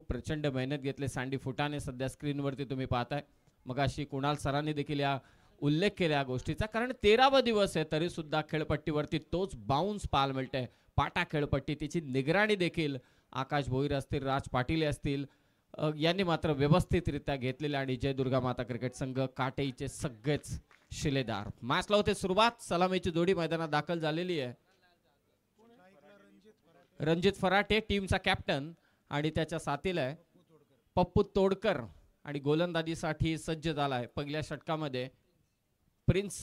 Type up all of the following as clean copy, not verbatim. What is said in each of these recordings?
प्रचंड मेहनत घेतली सँडी फुटाने सध्या स्क्रीनवरती तुम्ही पाहताय. मग अशी कुणाल सरांनी देखील या उल्लेख केला गोष्टीचा, कारण 13वा दिवस आहे तरी सुद्धा खेळपट्टीवरती तोच बाउन्स पाहायला मिळतंय. पाटा खेळपट्टी तिची निगराणी देखील आकाश भोईर असतील, राज पाटील असतील यांनी मात्र व्यवस्थितरित्या घेतलेले. आणि जय दुर्गा माता क्रिकेट संघ काटेईचे सगळेच शिलेदार. मॅचला होते सुरुवात. सलामीची जोडी मैदानात दाखल झालेली आहे. रणजित फराटे टीमचा कॅप्टन आणि त्याच्या साथीला आहे पप्पू तोडकर. आणि गोलंदाजीसाठी सज्ज झालाय पहिल्या षटकामध्ये प्रिन्स.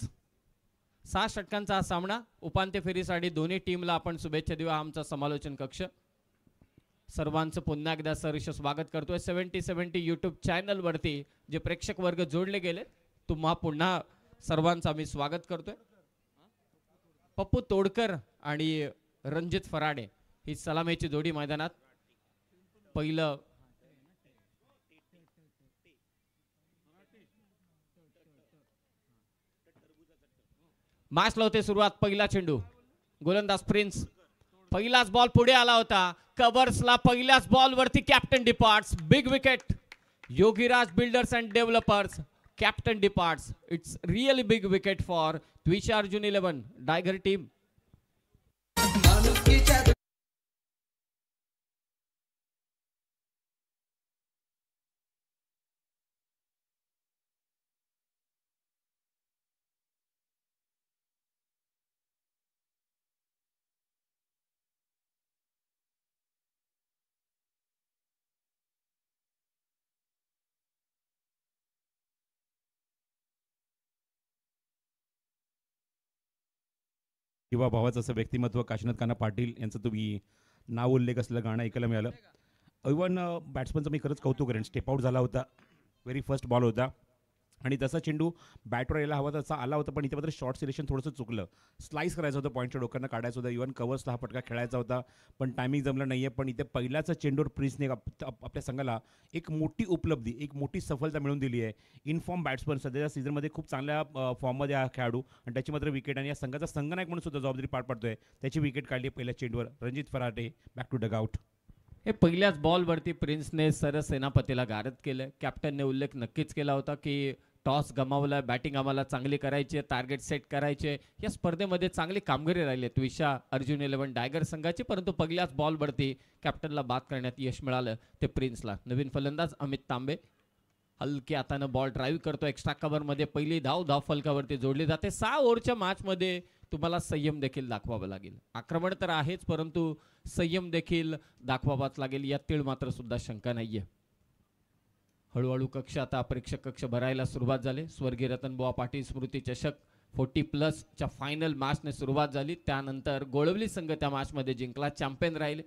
6 षटकांचा हा सामना. उपांत्य फेरीसाठी दोन्ही टीमला आपण शुभेच्छा देऊ. आमचा समालोचन कक्ष सर्वांचं पुन्हा एकदा सहर्ष स्वागत करतोय 70-70 यूट्यूब चॅनल वरती. जे प्रेक्षक वर्ग जोडले गेले तुम्हा पुन्हा सर्वांचं आम्ही स्वागत करतोय. पप्पू तोडकर आणि रणजित फराडे ही सलामीची जोडी मैदानात. पहिलं मॅच लावते सुरुवात. पहिला चेंडू गोलंदाज प्रिन्स. पहिलाच बॉल पुढे आला होता कव्हर्सला. पहिल्याच बॉल वरती captain departs. Big wicket. Yogiraj builders and developers captain departs. It's really big wicket for Dwisha Arjun 11 tiger team. किंवा भावाचं असं व्यक्तिमत्व काशीनाथ कान्हा पाटील यांचं तुम्ही नाव उल्लेख असलेलं गाणं ऐकायला मिळालं. इवन बॅट्समनचं मी खरंच कौतुक करेन. स्टेप आउट झाला होता. व्हेरी फर्स्ट बॉल होता आणि तसा चेंडू बॅटवर यायला हवा तसा आला होता, पण इथे मात्र शॉर्ट सिलेक्शन थोडंसं चुकलं. स्लाइस करायचं होतं, पॉईंटच्या डोक्यानं काढायचं होतं. इवन कव्हर्सला हा फटका खेळायचा होता पण टायमिंग जमलं नाही आहे. पण इथे पहिल्याच चेंडूवर प्रिन्सने आपल्या संघाला एक मोठी उपलब्धी, एक मोठी सफलता मिळवून दिली आहे. इनफॉर्म बॅट्समन सध्याच्या सीझनमध्ये खूप चांगल्या फॉर्ममध्ये हा खेळाडू आणि त्याची मात्र विकेट आणि या संघाचा संघनायक म्हणून सुद्धा जबाबदारी पार पडतोय. त्याची विकेट काढली पहिल्या चेंडूवर. Ranjit Farate back to dugout. हे पहिल्याच बॉलवरती प्रिन्सने सरसेनापतीला गारद केलं. कॅप्टनने उल्लेख नक्कीच केला होता की टॉस गमावला, बॅटिंग आम्हाला चांगली करायची, टार्गेट सेट करायचे. या स्पर्धेमध्ये चांगली कामगिरी राहिली द्विशा अर्जुन 11 टायगर संघाची. परंतु पहिल्याच बॉलवरती कॅप्टनला बाद करण्यात यश मिळालं ते प्रिन्सला. नवीन फलंदाज अमित तांबे हलके हातानं बॉल ड्राईव्ह करतो. एक्स्ट्रा कव्हरमध्ये पहिली धाव फलकावरती जोडली जाते. 6 ओव्हरच्या मॅचमध्ये तुम्हाला संयम देखील दाखवावा लागेल. आक्रमण तर आहेच परंतु संयम देखील दाखवावाच लागेल. यात तीळ मात्र सुद्धा शंका नाहीये. हळूहळू कक्ष आता प्रेक्षक कक्ष भरायला सुरुवात झाली. स्वर्गीय रतनबुवा पाटील स्मृती चषक 40+ फायनल मॅचने सुरुवात झाली. त्यानंतर गोळवली संघ त्या मॅचमध्ये जिंकला, चॅम्पियन राहिले.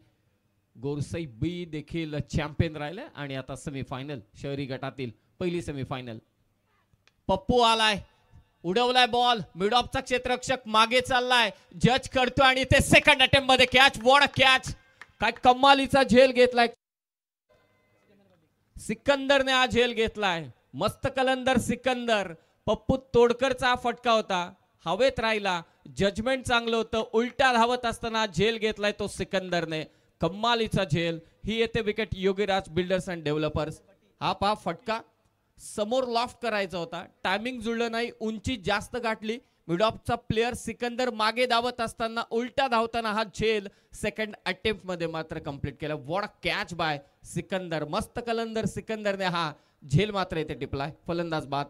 गोरसई बी देखील चॅम्पियन राहिले. आणि आता सेमीफायनल शहरी गटातील पहिली सेमीफायनल. पप्पू आलाय, उडवलाय बॉल. मिड ऑफचा क्षेत्ररक्षक मागे चाललाय. जज करतो आणि ते सेकंड अटेम्प्ट मध्ये कॅच. What a catch. काय कमालीचा झेल घेतलाय सिकंदरने. हा झेल घेतलाय. मस्त कलंदर सिकंदर. पप्पू तोडकरचा फटका होता, हवेत राहिला. जजमेंट चांगलं होतं. उलट्या धावत असताना झेल घेतलाय तो सिकंदरने. कमालीचा झेल. ही येते wicket Yogiraj builders and developers. हा पहा फटका समोर लॉफ्ट करायचा होता, टायमिंग जुळलं नाही, उंची जास्त गाठली. मिड ऑफचा प्लेअर सिकंदर मागे धावत असताना उलटा धावताना हा झेल सेकंड अटेम्प्ट मध्ये मात्र कंप्लीट केला. What a catch by Sikandar. मस्त कलंदर सिकंदरने हा झेल मात्र इथे टिपलाय. फलंदाज बाद.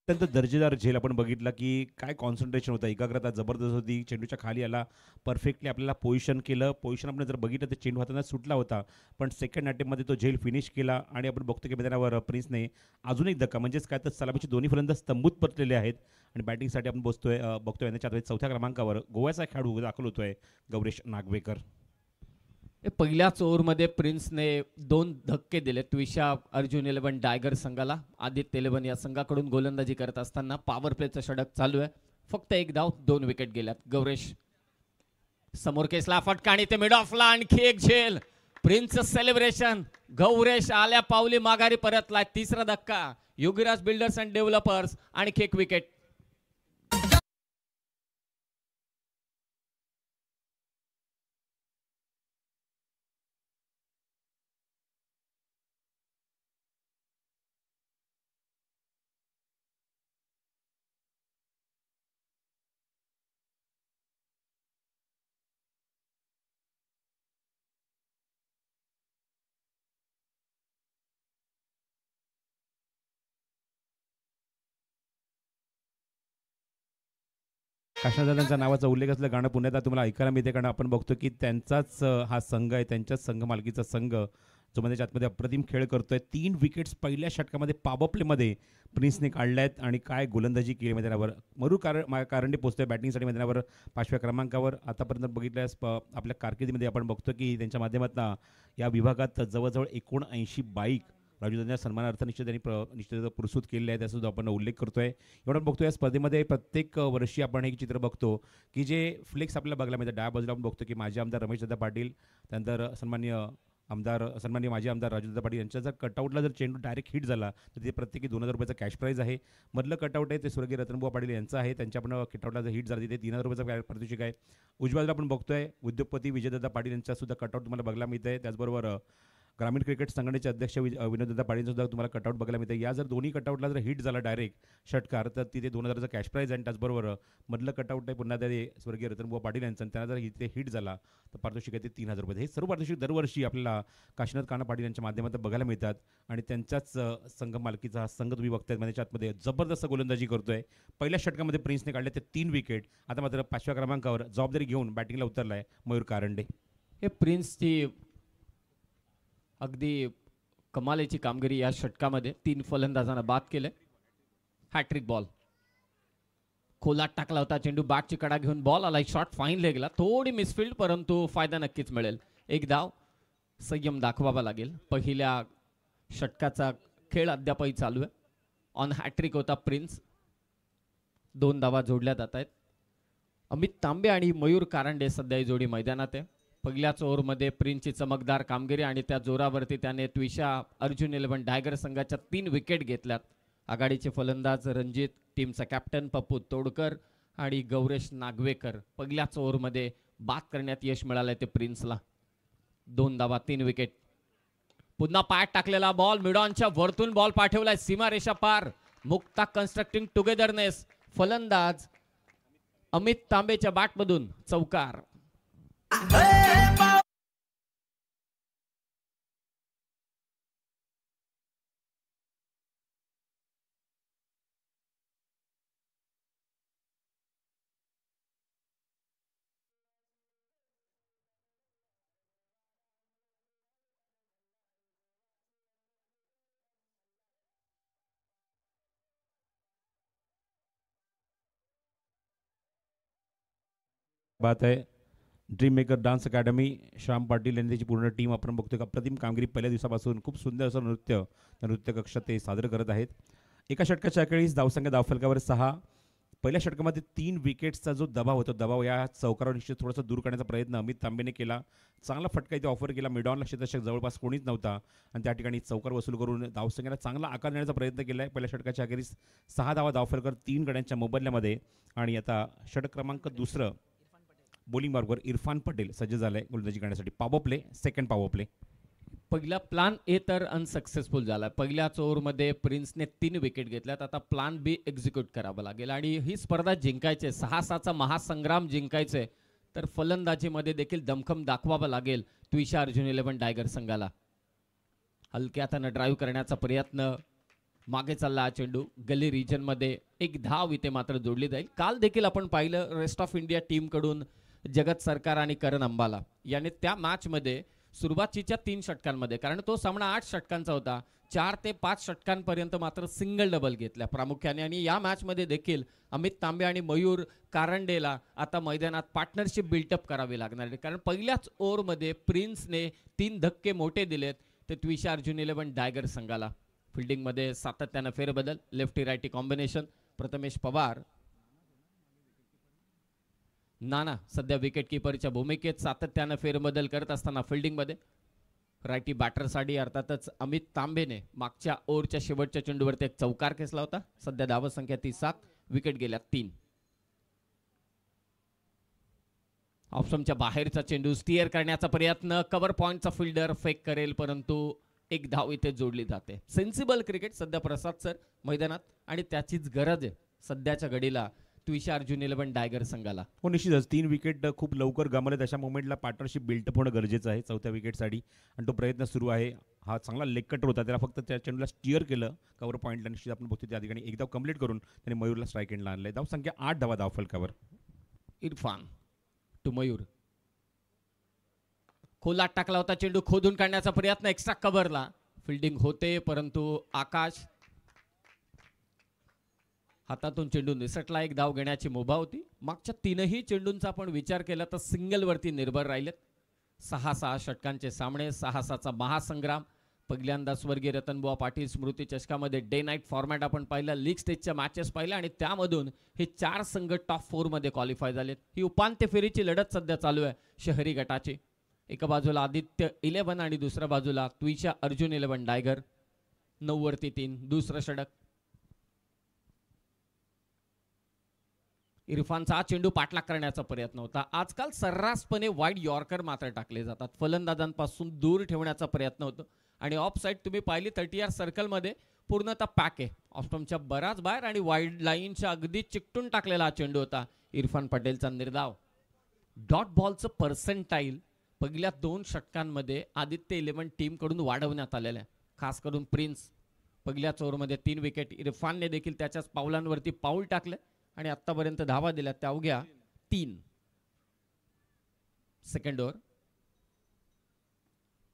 अत्यंत दर्जेदार झेल आपण बघितला की काय कॉन्सन्ट्रेशन होतं, एकाग्रता जबरदस्त होती. चेंडूच्या खाली आला, परफेक्टली आपल्याला पोझिशन केलं. पोझिशन आपण जर बघितलं तर चेंडू हाताने सुटला होता, पण सेकंड अटेम्प्टमध्ये तो झेल फिनिश केला. आणि आपण बघतो की मैदानावर प्रिन्सने अजून एक धक्का, म्हणजेच काय तर सलामीचे दोन्ही फलंदाज तंबूत परतलेले आहेत. आणि बॅटिंगसाठी आपण बघतोय यांच्या 4थ्या क्रमांकावर गोव्याचा खेळाडू दाखल होतोय गौरेश नागवेकर. पहिल्याच ओव्हरमध्ये प्रिन्सने 2 धक्के दिले त्विशा अर्जुन 11 टायगर संघाला. आदित्य 11 या संघाकडून गोलंदाजी करत असताना पॉवर प्लेचं षटक चालू आहे. फक्त एक धाव, 2 विकेट गेल्यात. गौरेश समोर केसला फटका आणि ते मिड ऑफला आणखी एक झेल. Prince celebration. गौरेश आल्या पावली माघारी परतला. तिसरा धक्का. योगीराज बिल्डर्स अँड डेव्हलपर्स आणखी एक विकेट. काशीनाथदादांच्या नावाचा उल्लेख असलं गाणं पुण्यात तुम्हाला ऐकायला मिळते, कारण आपण बघतो की त्यांचाच हा संघ आहे, त्यांच्याच संघ मालकीचा संघ जो मध्ये आतमध्ये अप्रतिम खेळ करतोय. 3 विकेट्स पहिल्या षटकामध्ये पॉवर प्लेमध्ये प्रिन्सने काढल्या आहेत आणि काय गोलंदाजी केली मैदानावर. कारंडे पोहोचतोय बॅटिंगसाठी मैदानावर 5व्या क्रमांकावर. आतापर्यंत बघितल्यास आपल्या कारकिर्दीमध्ये आपण बघतो की त्यांच्या माध्यमातून या विभागात जवळजवळ 79 बाईक राजूदांच्या सन्मानार्थ निश्चित प्रस्तुत केलेले आहे, त्याचा आपण उल्लेख करतोय. एवढं बघतो या स्पर्धेमध्ये प्रत्येक वर्षी आपण एक चित्र बघतो की जे फ्लेक्स आपल्याला बघायला मिळतं. डाव्या बाजूला आपण बघतो की माजी आमदार रमेशदादा पाटील, त्यानंतर सन्माननीय माजी आमदार राजूदादा पाटील यांच्या जर कटआउटला जर चेंडू डायरेक्ट हिट झाला तर ते प्रत्येकी 2000 रुपयाचा कॅश प्राईज आहे. मधलं कटआउट आहे ते स्वर्गीय रतनबुवा पाटील यांचं आहे, त्यांच्या पण कटआउटला जर हिट झाली ते 3000 रुपयाचा पारितोषिक आहे. उजव्या बाजूला आपण बघतोय उद्योगपती विजयदादा पाटील यांचा सुद्धा कटआउट तुम्हाला बघायला मिळतं आहे. त्याचबरोबर ग्रामीण क्रिकेट संघटनेचे अध्यक्ष विनोददादा पाटील सुद्धा तुम्हाला कटआउट बघायला मिळते. या जर दोन्ही कटआउटला जर हिट झाला डायरेक्ट षटकार तर तिथे 2000चा कॅश प्राईज आहे. त्याचबरोबर मधलं कटआउट आहे पुन्हा ते स्वर्गीय रतनबुवा पाटील यांचं, त्यांना जर इथे हिट झाला तर पारितोषिक आहे ते 3000 रुपये. हे सर्व पारितोषिक दरवर्षी आपल्याला काशीनाथ कान्हा पाटील यांच्या माध्यमातून बघायला मिळतात आणि त्यांच्याच संघ मालकीचा हा संघ तुम्ही बघताय म्हणजे आतमध्ये जबरदस्त गोलंदाजी करतोय. पहिल्या षटकामध्ये प्रिन्सने काढले ते 3 विकेट. आता मात्र 5व्या क्रमांकावर जबाबदारी घेऊन बॅटिंगला उतरला आहे मयूर कारंडे. हे प्रिन्सची अगदी कमालीची कामगिरी या षटकामध्ये. 3 फलंदाजांना बाद केले. हॅट्रिक बॉल खोलात टाकला होता चेंडू, बॅटची कडा घेऊन बॉल आला, शॉट फाईन लेगला, थोडी मिसफिल्ड परंतु फायदा नक्कीच मिळेल. एक धाव. संयम दाखवावा लागेल. पहिल्या षटकाचा खेळ अद्यापही चालू आहे. ऑन हॅट्रिक होता प्रिन्स. 2 धावा जोडल्या जात आहेत. अमित तांबे आणि मयूर कारंडे सध्या ही जोडी मैदानात आहे. पहिल्याच ओव्हरमध्ये प्रिन्सची चमकदार कामगिरी आणि त्या जोरावरती त्याने त्विशा अर्जुन 11 टायगर संघाच्या 3 विकेट घेतल्यात. आघाडीचे फलंदाज रणजित, टीमचा कॅप्टन पप्पू तोडकर आणि गौरेश नागवेकर पहिल्याच ओव्हरमध्ये बाद करण्यात यश मिळालंय ते प्रिन्सला. 2 धावा 3 विकेट. पुन्हा पायात टाकलेला बॉल मिडॉनच्या वरतून बॉल पाठवलाय सीमारेषा पार. Mukta constructing togetherness. फलंदाज अमित तांबेच्या बॅटमधून चौकार. बात आहे dream maker dance academy Shyam Patil यांनी त्याची पूर्ण टीम आपण बघतोय. अप्रतिम कामगिरी पहिल्या दिवसापासून खूप सुंदर असं नृत्य कक्षात ते सादर करत आहेत. एका षटकाच्या 41 धावसंख्या, धावफलकावर 6. पहिल्या षटकामध्ये 3 विकेट्सचा जो दबाव होता, दबाव या चौकारावर निश्चित थोडासा दूर करण्याचा प्रयत्न अमित तांबेने केला. चांगला फटका इथे ऑफर केला. मिडॉनला क्षेत्ररक्षक जवळपास कोणीच नव्हता आणि त्या ठिकाणी चौकार वसूल करून धावसंख्येला चांगला आकार देण्याचा प्रयत्न केला आहे. पहिल्या षटकाच्या अखेरीस 6 धावा धावफलकर 3 गड्यांच्या मोबदल्यामध्ये. आणि आता षटक क्रमांक 2 बॉलिंग मार्गवर इरफान पटेल सज्ज झालाय गोलंदाजी करण्यासाठी. Power play, second power play. पहिला प्लान ए तर अनसक्सेसफुल झाला. पहिल्याच ओव्हरमध्ये प्रिन्सने 3 विकेट घेतल्यात. आता प्लान बी एक्झिक्यूट करावा लागेल आणि ही स्पर्धा जिंकायचे, 6-6चा महासंग्राम जिंकायचे तर फलंदाजीमध्ये देखील दमखम दाखवावा लागेल त्विशा अर्जुन 11 टायगर संघाला. हलक्या हातानं ड्राईव्ह करण्याचा प्रयत्न, मागे चालला हा चेंडू, गली रिजनमध्ये एक धाव इथे मात्र जोडली जाईल. काल देखील आपण पाहिलं रेस्ट ऑफ इंडिया टीमकडून जगत सरकार आणि करण अंबाला याने त्या मॅचमध्ये सुरुवातीच्या 3 षटकांमध्ये, कारण तो सामना 8 षटकांचा होता. 4 ते 5 षटकांपर्यंत मात्र सिंगल डबल घेतल्या प्रामुख्याने. आणि या मॅचमध्ये देखील अमित तांबे आणि मयूर कारंडेला आता मैदानात पार्टनरशिप बिल्टअप करावी लागणार आहे, कारण पहिल्याच ओव्हरमध्ये प्रिन्सने 3 धक्के मोठे दिलेत ते त्विशा अर्जुन 11 डायगर संघाला. फिल्डिंगमध्ये सातत्यानं फेरबदल, lefty righty combination. Prathamesh Pawar, Nana सध्या विकेट किपरच्या भूमिकेत सातत्यानं फेरबदल करत असताना फिल्डिंगमध्ये रायटी बॅटरसाठी अर्थातच अमित तांबेने मागच्या ओव्हरच्या शेवटच्या चेंडूवरती एक चौकार खेचला होता. सध्या धावसंख्या ती 7, विकेट गेल्या 3. ऑप्शनच्या बाहेरचा चेंडू स्टिअर करण्याचा प्रयत्न, कव्हर पॉइंटचा फिल्डर फेक करेल परंतु एक धाव इथे जोडली जाते. सेन्सिबल क्रिकेट सध्या प्रसाद सर मैदानात आणि त्याचीच गरज आहे सध्याच्या घडीला त्विशा अर्जुन 11 डायगर संघाला. हो निश्चितच 3 विकेट खूप लवकर गमावले. तशा मोमेंटला पार्टनरशिप बिल्टअप होणं गरजेचं आहे 4थ्या विकेटसाठी आणि तो प्रयत्न सुरू आहे. हा चांगला लेग कटर होता, त्याला फक्त त्या चेंडूला स्टिअर केलं कव्हर पॉईंटला. निश्चित आपण बघतो त्या ठिकाणी एक धाव कंप्लीट करून त्याने मयूरला स्ट्राईक एंडला आणलंय. धाव संख्या 8 धावा धाव फलकावर. इरफान टू मयूर, खोलात टाकला होता चेंडू, खोदून काढण्याचा प्रयत्न, एक्स्ट्रा कव्हरला फिल्डिंग होते परंतु आकाश हातातून चेंडू निसटला. एक धाव घेण्याची मुभा होती. मागच्या 3ही चेंडूंचा आपण विचार केला तर सिंगलवरती निर्भर राहिलेत. 6-6 षटकांचे सामने, 6-6चा महासंग्राम. पहिल्यांदा स्वर्गीय रतनबुवा पाटील स्मृती चषकामध्ये डे नाईट फॉर्मॅट आपण पाहिला, लीग स्टेजच्या मॅचेस पाहिल्या आणि त्यामधून हे 4 संघ टॉप 4 मध्ये क्वालिफाय झालेत. ही उपांत्य फेरीची लढत सध्या चालू आहे शहरी गटाची. एका बाजूला आदित्य 11 आणि दुसऱ्या बाजूला त्विशा अर्जुन 11 डायगर. 9 वरती 3, दुसरं षटक. इरफानचा चेंडू पाठलाग करण्याचा प्रयत्न होता. आजकाल सर्रासपणे वाईड यॉर्कर मात्र टाकले जातात, फलंदाजांपासून दूर ठेवण्याचा प्रयत्न होतो आणि ऑफ साईड तुम्ही पाहिली 30 सर्कलमध्ये पूर्णतः पॅक आहे. ऑफस्टम्पच्या बराच बाहेर आणि वाईड लाईनच्या अगदी चिकटून टाकलेला हा चेंडू होता. इरफान पटेलचा निर्धाव. डॉट बॉलचं पर्सेंटाईल पहिल्या 2 षटकांमध्ये आदित्य 11 टीमकडून वाढवण्यात आलेलं आहे. खास करून प्रिन्स पहिल्याच ओव्हरमध्ये 3 विकेट. इरफानने देखील त्याच्याच पावलांवरती पाऊल टाकलं आणि आतापर्यंत धावा दिल्या त्या अवघ्या 3. Second over.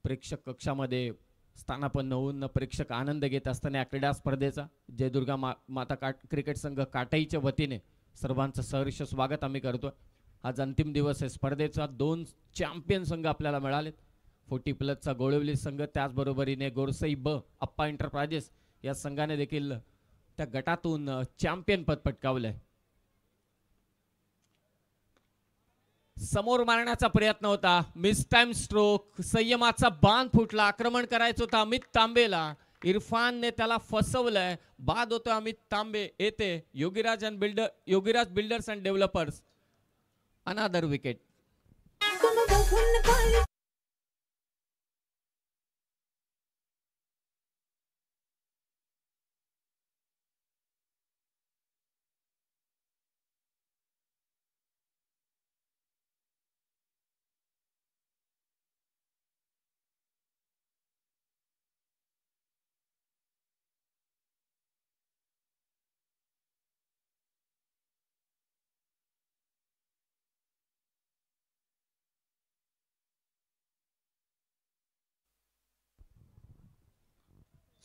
प्रेक्षक कक्षामध्ये स्थानापन्न होऊन प्रेक्षक आनंद घेत असताना या क्रीडा स्पर्धेचा जयदुर्गा माता क्रिकेट संघ काटाईच्या वतीने सर्वांचं सहर्ष स्वागत आम्ही करतोय. आज अंतिम दिवस आहे स्पर्धेचा. 2 चॅम्पियन संघ आपल्याला मिळालेत. 40+ गोळवली संघ, त्याचबरोबरीने गोरसई ब अप्पा एंटरप्राइजेस या संघाने देखील त्या गटातून चॅम्पियन पद पटकावलंय. समोर मारण्याचा प्रयत्न होता, मिस टाइम स्ट्रोक, संयमाचा बांध फुटला. आक्रमण करायचं होतं अमित तांबेला, इरफानने त्याला फसवलंय. बाद होतो अमित तांबे. येते Yogiraj builders and developers. Another wicket.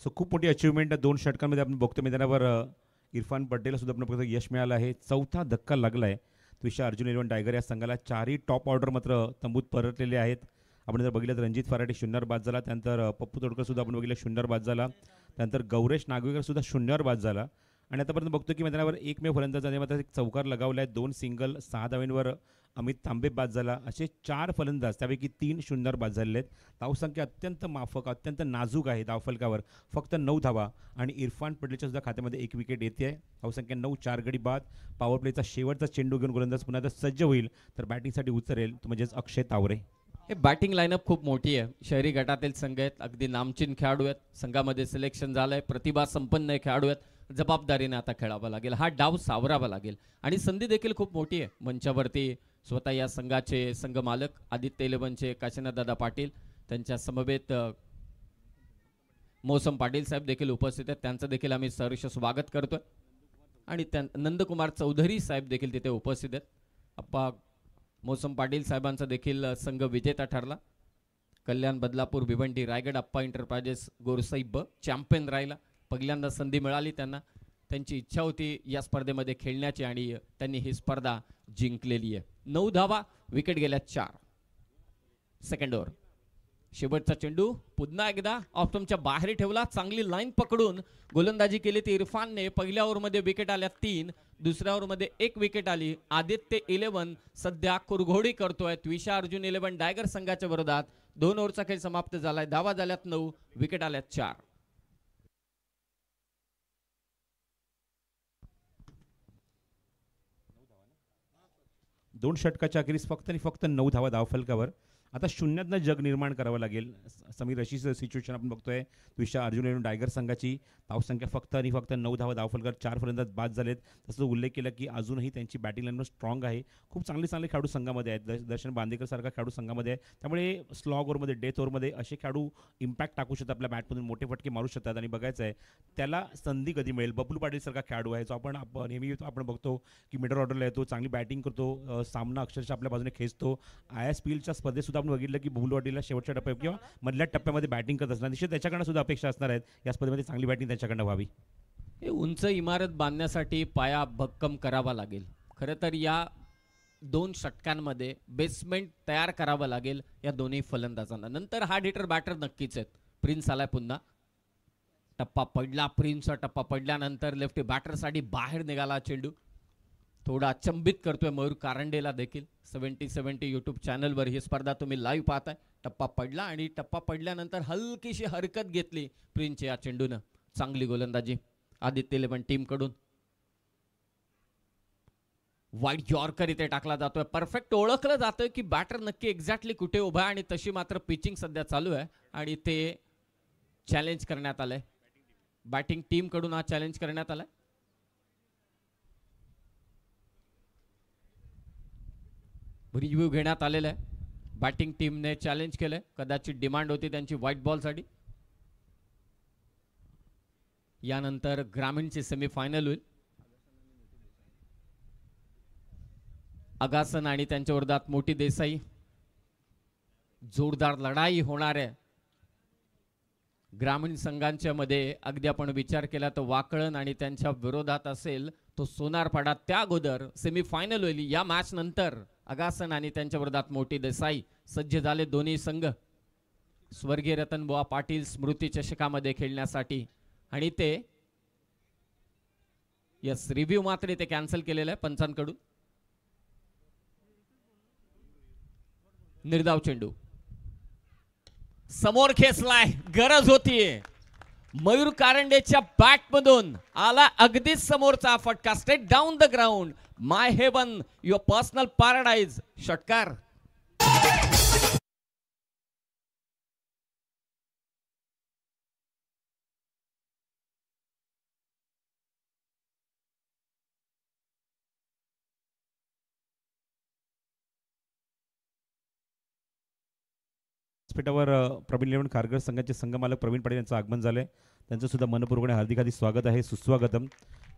So खूप मोठी अचिव्हमेंट 2 षटकांमध्ये आपण बघतो मैदानावर. इरफान पटेलला सुद्धा आपण बघतो यश मिळालं आहे. 4था धक्का लागलाय त्विशा अर्जुन 11 टायगर या संघाला. 4ही टॉप ऑर्डर मात्र तंबूत परतलेले आहेत. आपण जर बघितलं तर रणजित फराटे 0 बाद झाला, त्यानंतर पप्पू तोडकर सुद्धा आपण बघितलं 0 बाद झाला, त्यानंतर गौरेश नागवेकर सुद्धा 0 बाद झाला. आणि आतापर्यंत बघतो की मैदानावर एकमेव फलंदाजाने मात्र एक चौकार लगावला आहे. 2 सिंगल, 6 धावांवर अमित तांबे बाद झाला. असे 4 फलंदाज, त्यापैकी 3 0 बाद झालेले आहेत. धावसंख्या अत्यंत माफक, अत्यंत नाजूक आहे धावफलकावर. फक्त 9 धावा आणि इरफान पटेलच्या सुद्धा खात्यामध्ये 1 विकेट येते आहे. धावसंख्या 9, 4 गडी बाद. पॉवर प्लेचा शेवटचा चेंडू घेऊन गोलंदाज पुन्हा जर सज्ज होईल तर बॅटिंगसाठी उतरेल तो म्हणजेच अक्षय तावरे. हे बॅटिंग लाईनअप खूप मोठी आहे. शहरी गटातील संघ आहेत, अगदी नामचीन खेळाडू आहेत. संघामध्ये सिलेक्शन झालंय, प्रतिभा संपन्न खेळाडू आहेत. जबाबदारीने आता खेळावं लागेल, हा डाव सावरावा लागेल आणि संधी देखील खूप मोठी आहे. मंचावरती स्वतः या संघाचे संघ मालक आदित्य 11चे काशीनाथदादा पाटील, त्यांच्या समवेत मौसम पाटील साहेब देखील उपस्थित आहेत. त्यांचं देखील आम्ही सहर्ष स्वागत करतोय आणि नंदकुमार चौधरी साहेब देखील तिथे उपस्थित आहेत. अप्पा मौसम पाटील साहेबांचा देखील संघ विजेता ठरला. कल्याण बदलापूर भिवंडी रायगड अप्पा एंटरप्राइजेस गोरसाई ब चॅम्पियन राहिला. पहिल्यांदा संधी मिळाली त्यांना. त्यांची इच्छा होती या स्पर्धेमध्ये खेळण्याची आणि त्यांनी ही स्पर्धा जिंकलेली आहे. 9 धावा, विकेट गेल्या 4. Second over. शेवटचा चेंडू पुन्हा एकदा ऑप्टमच्या बाहेर ठेवला. चांगली लाईन पकडून गोलंदाजी केली ती इरफानने. पहिल्या ओव्हरमध्ये विकेट आल्या 3, दुसऱ्या ओव्हरमध्ये 1 विकेट आली. आदित्य 11 सध्या कुरघोडी करतोय त्विषा अर्जुन 11 डायगर संघाच्या विरोधात. 2 ओव्हरचा खेळ समाप्त झालाय. धावा झाल्यात 9, विकेट आल्यात 4. दोन षटकाच्या अखेरीस फक्त आणि फक्त 9 धावा धावफलकावर. आता शून्यातनं जग निर्माण करावं लागेल. समीर अशी सिच्युएशन आपण बघतोय. त्विषा अर्जुन डायगर संघाची धावसंख्या फक्त आणि फक्त 9 धावा धावफलकावर. 4 फलंदाज बाद झालेत. तसं उल्लेख केला की अजूनही त्यांची बॅटिंग लाईन स्ट्रॉंग आहे. खूप चांगले खेळाडू संघामध्ये आहेत. दर्शन बांदेकर सारखा खेळाडू संघामध्ये आहे. त्यामुळे स्लॉग ओव्हरमध्ये डेथ ओव्हरमध्ये असे खेळाडू इम्पॅक्ट टाकू शकतात. आपल्या बॅटमधून मोठे फटके मारू शकतात. आणि बघायचं आहे त्याला संधी कधी मिळेल. बबलू पाटील सारखा खेळाडू आहे जो आपण नेहमी आपण बघतो की मिडल ऑर्डरला येतो, चांगली बॅटिंग करतो, सामना अक्षरशः आपल्या बाजूने खेचतो. ISPLच्या स्पर्धेत सुद्धा आपण बघितलं की बबलू पाटीलला शेवटच्या टप्प्यात किंवा मधल्या टप्प्यामध्ये बॅटिंग करत असणार. निश्चित त्याच्याकडनं सुद्धा अपेक्षा असणार आहेत या स्पर्धेमध्ये चांगली बॅटिंग त्याच्याकडनं व्हावी. हे उंच इमारत बांधण्यासाठी पाया भक्कम करावा लागेल. खरं तर या 2 षटकांमध्ये बेसमेंट तयार करावं लागेल या दोन्ही फलंदाजांना. नंतर हार्ड हिटर बॅटर नक्कीच आहेत. प्रिन्स आलाय पुन्हा. टप्पा पडला. प्रिन्सचा टप्पा पडल्यानंतर लेफ्टी बॅटरसाठी बाहेर निघाला चेंडू. थोडा अचंबित करतोय मयूर कारंडेला देखील. 70-70 यूट्यूब चॅनलवर ही स्पर्धा तुम्ही लाईव्ह पाहताय. टप्पा पडला आणि टप्पा पडल्यानंतर हलकीशी हरकत घेतली प्रिन्सच्या या चेंडूनं. चांगली गोलंदाजी आदित्य 11 टीमकडून. वाईट यॉर्कर इथे टाकला जातोय. परफेक्ट ओळखलं जातोय की बॅटर नक्की एक्झॅक्टली कुठे उभा आहे. आणि तशी मात्र पिचिंग सध्या चालू आहे आणि ते चॅलेंज करण्यात आलंय. बॅटिंग टीम कडून हा चॅलेंज करण्यात आलाय. रिव्ह्यू घेण्यात आलेला आहे. बॅटिंग टीमने चॅलेंज केलंय. कदाचित डिमांड होती त्यांची व्हाईट बॉलसाठी. यानंतर ग्रामीणची सेमीफायनल होईल. अगासन आणि त्यांच्या विरोधात मोठी देसाई. जोरदार लढाई होणार आहे. ग्रामीण संघांच्या मध्ये अगदी आपण विचार केला तर वाकळण आणि त्यांच्या विरोधात असेल तो सोनारपाडा. त्या अगोदर सेमीफायनल होईल. या मॅच नंतर अगासन आणि त्यांच्या विरोधात मोठी देसाई. सज्ज झाले दोन्ही संघ स्वर्गीय रतनबुवा पाटील स्मृती चषकामध्ये खेळण्यासाठी. आणि ते यस रिव्ह्यू मात्र ते कॅन्सल केलेलं आहे पंचांकडून. निर्धाव चेंडू समोर खेचलाय. गरज होतीये. मयूर कारंडेच्या बॅट मधून आला अगदीच समोरचा फटका. Straight down the ground. My heaven your personal paradise. षटकार. व्यासपीठावर प्रवीण 11 खारघर संघाचे संघमालक प्रवीण पाटील यांचं आगमन झालंय. त्यांचं सुद्धा मनपूर्वक हार्दिक स्वागत आहे. सुस्वागतम.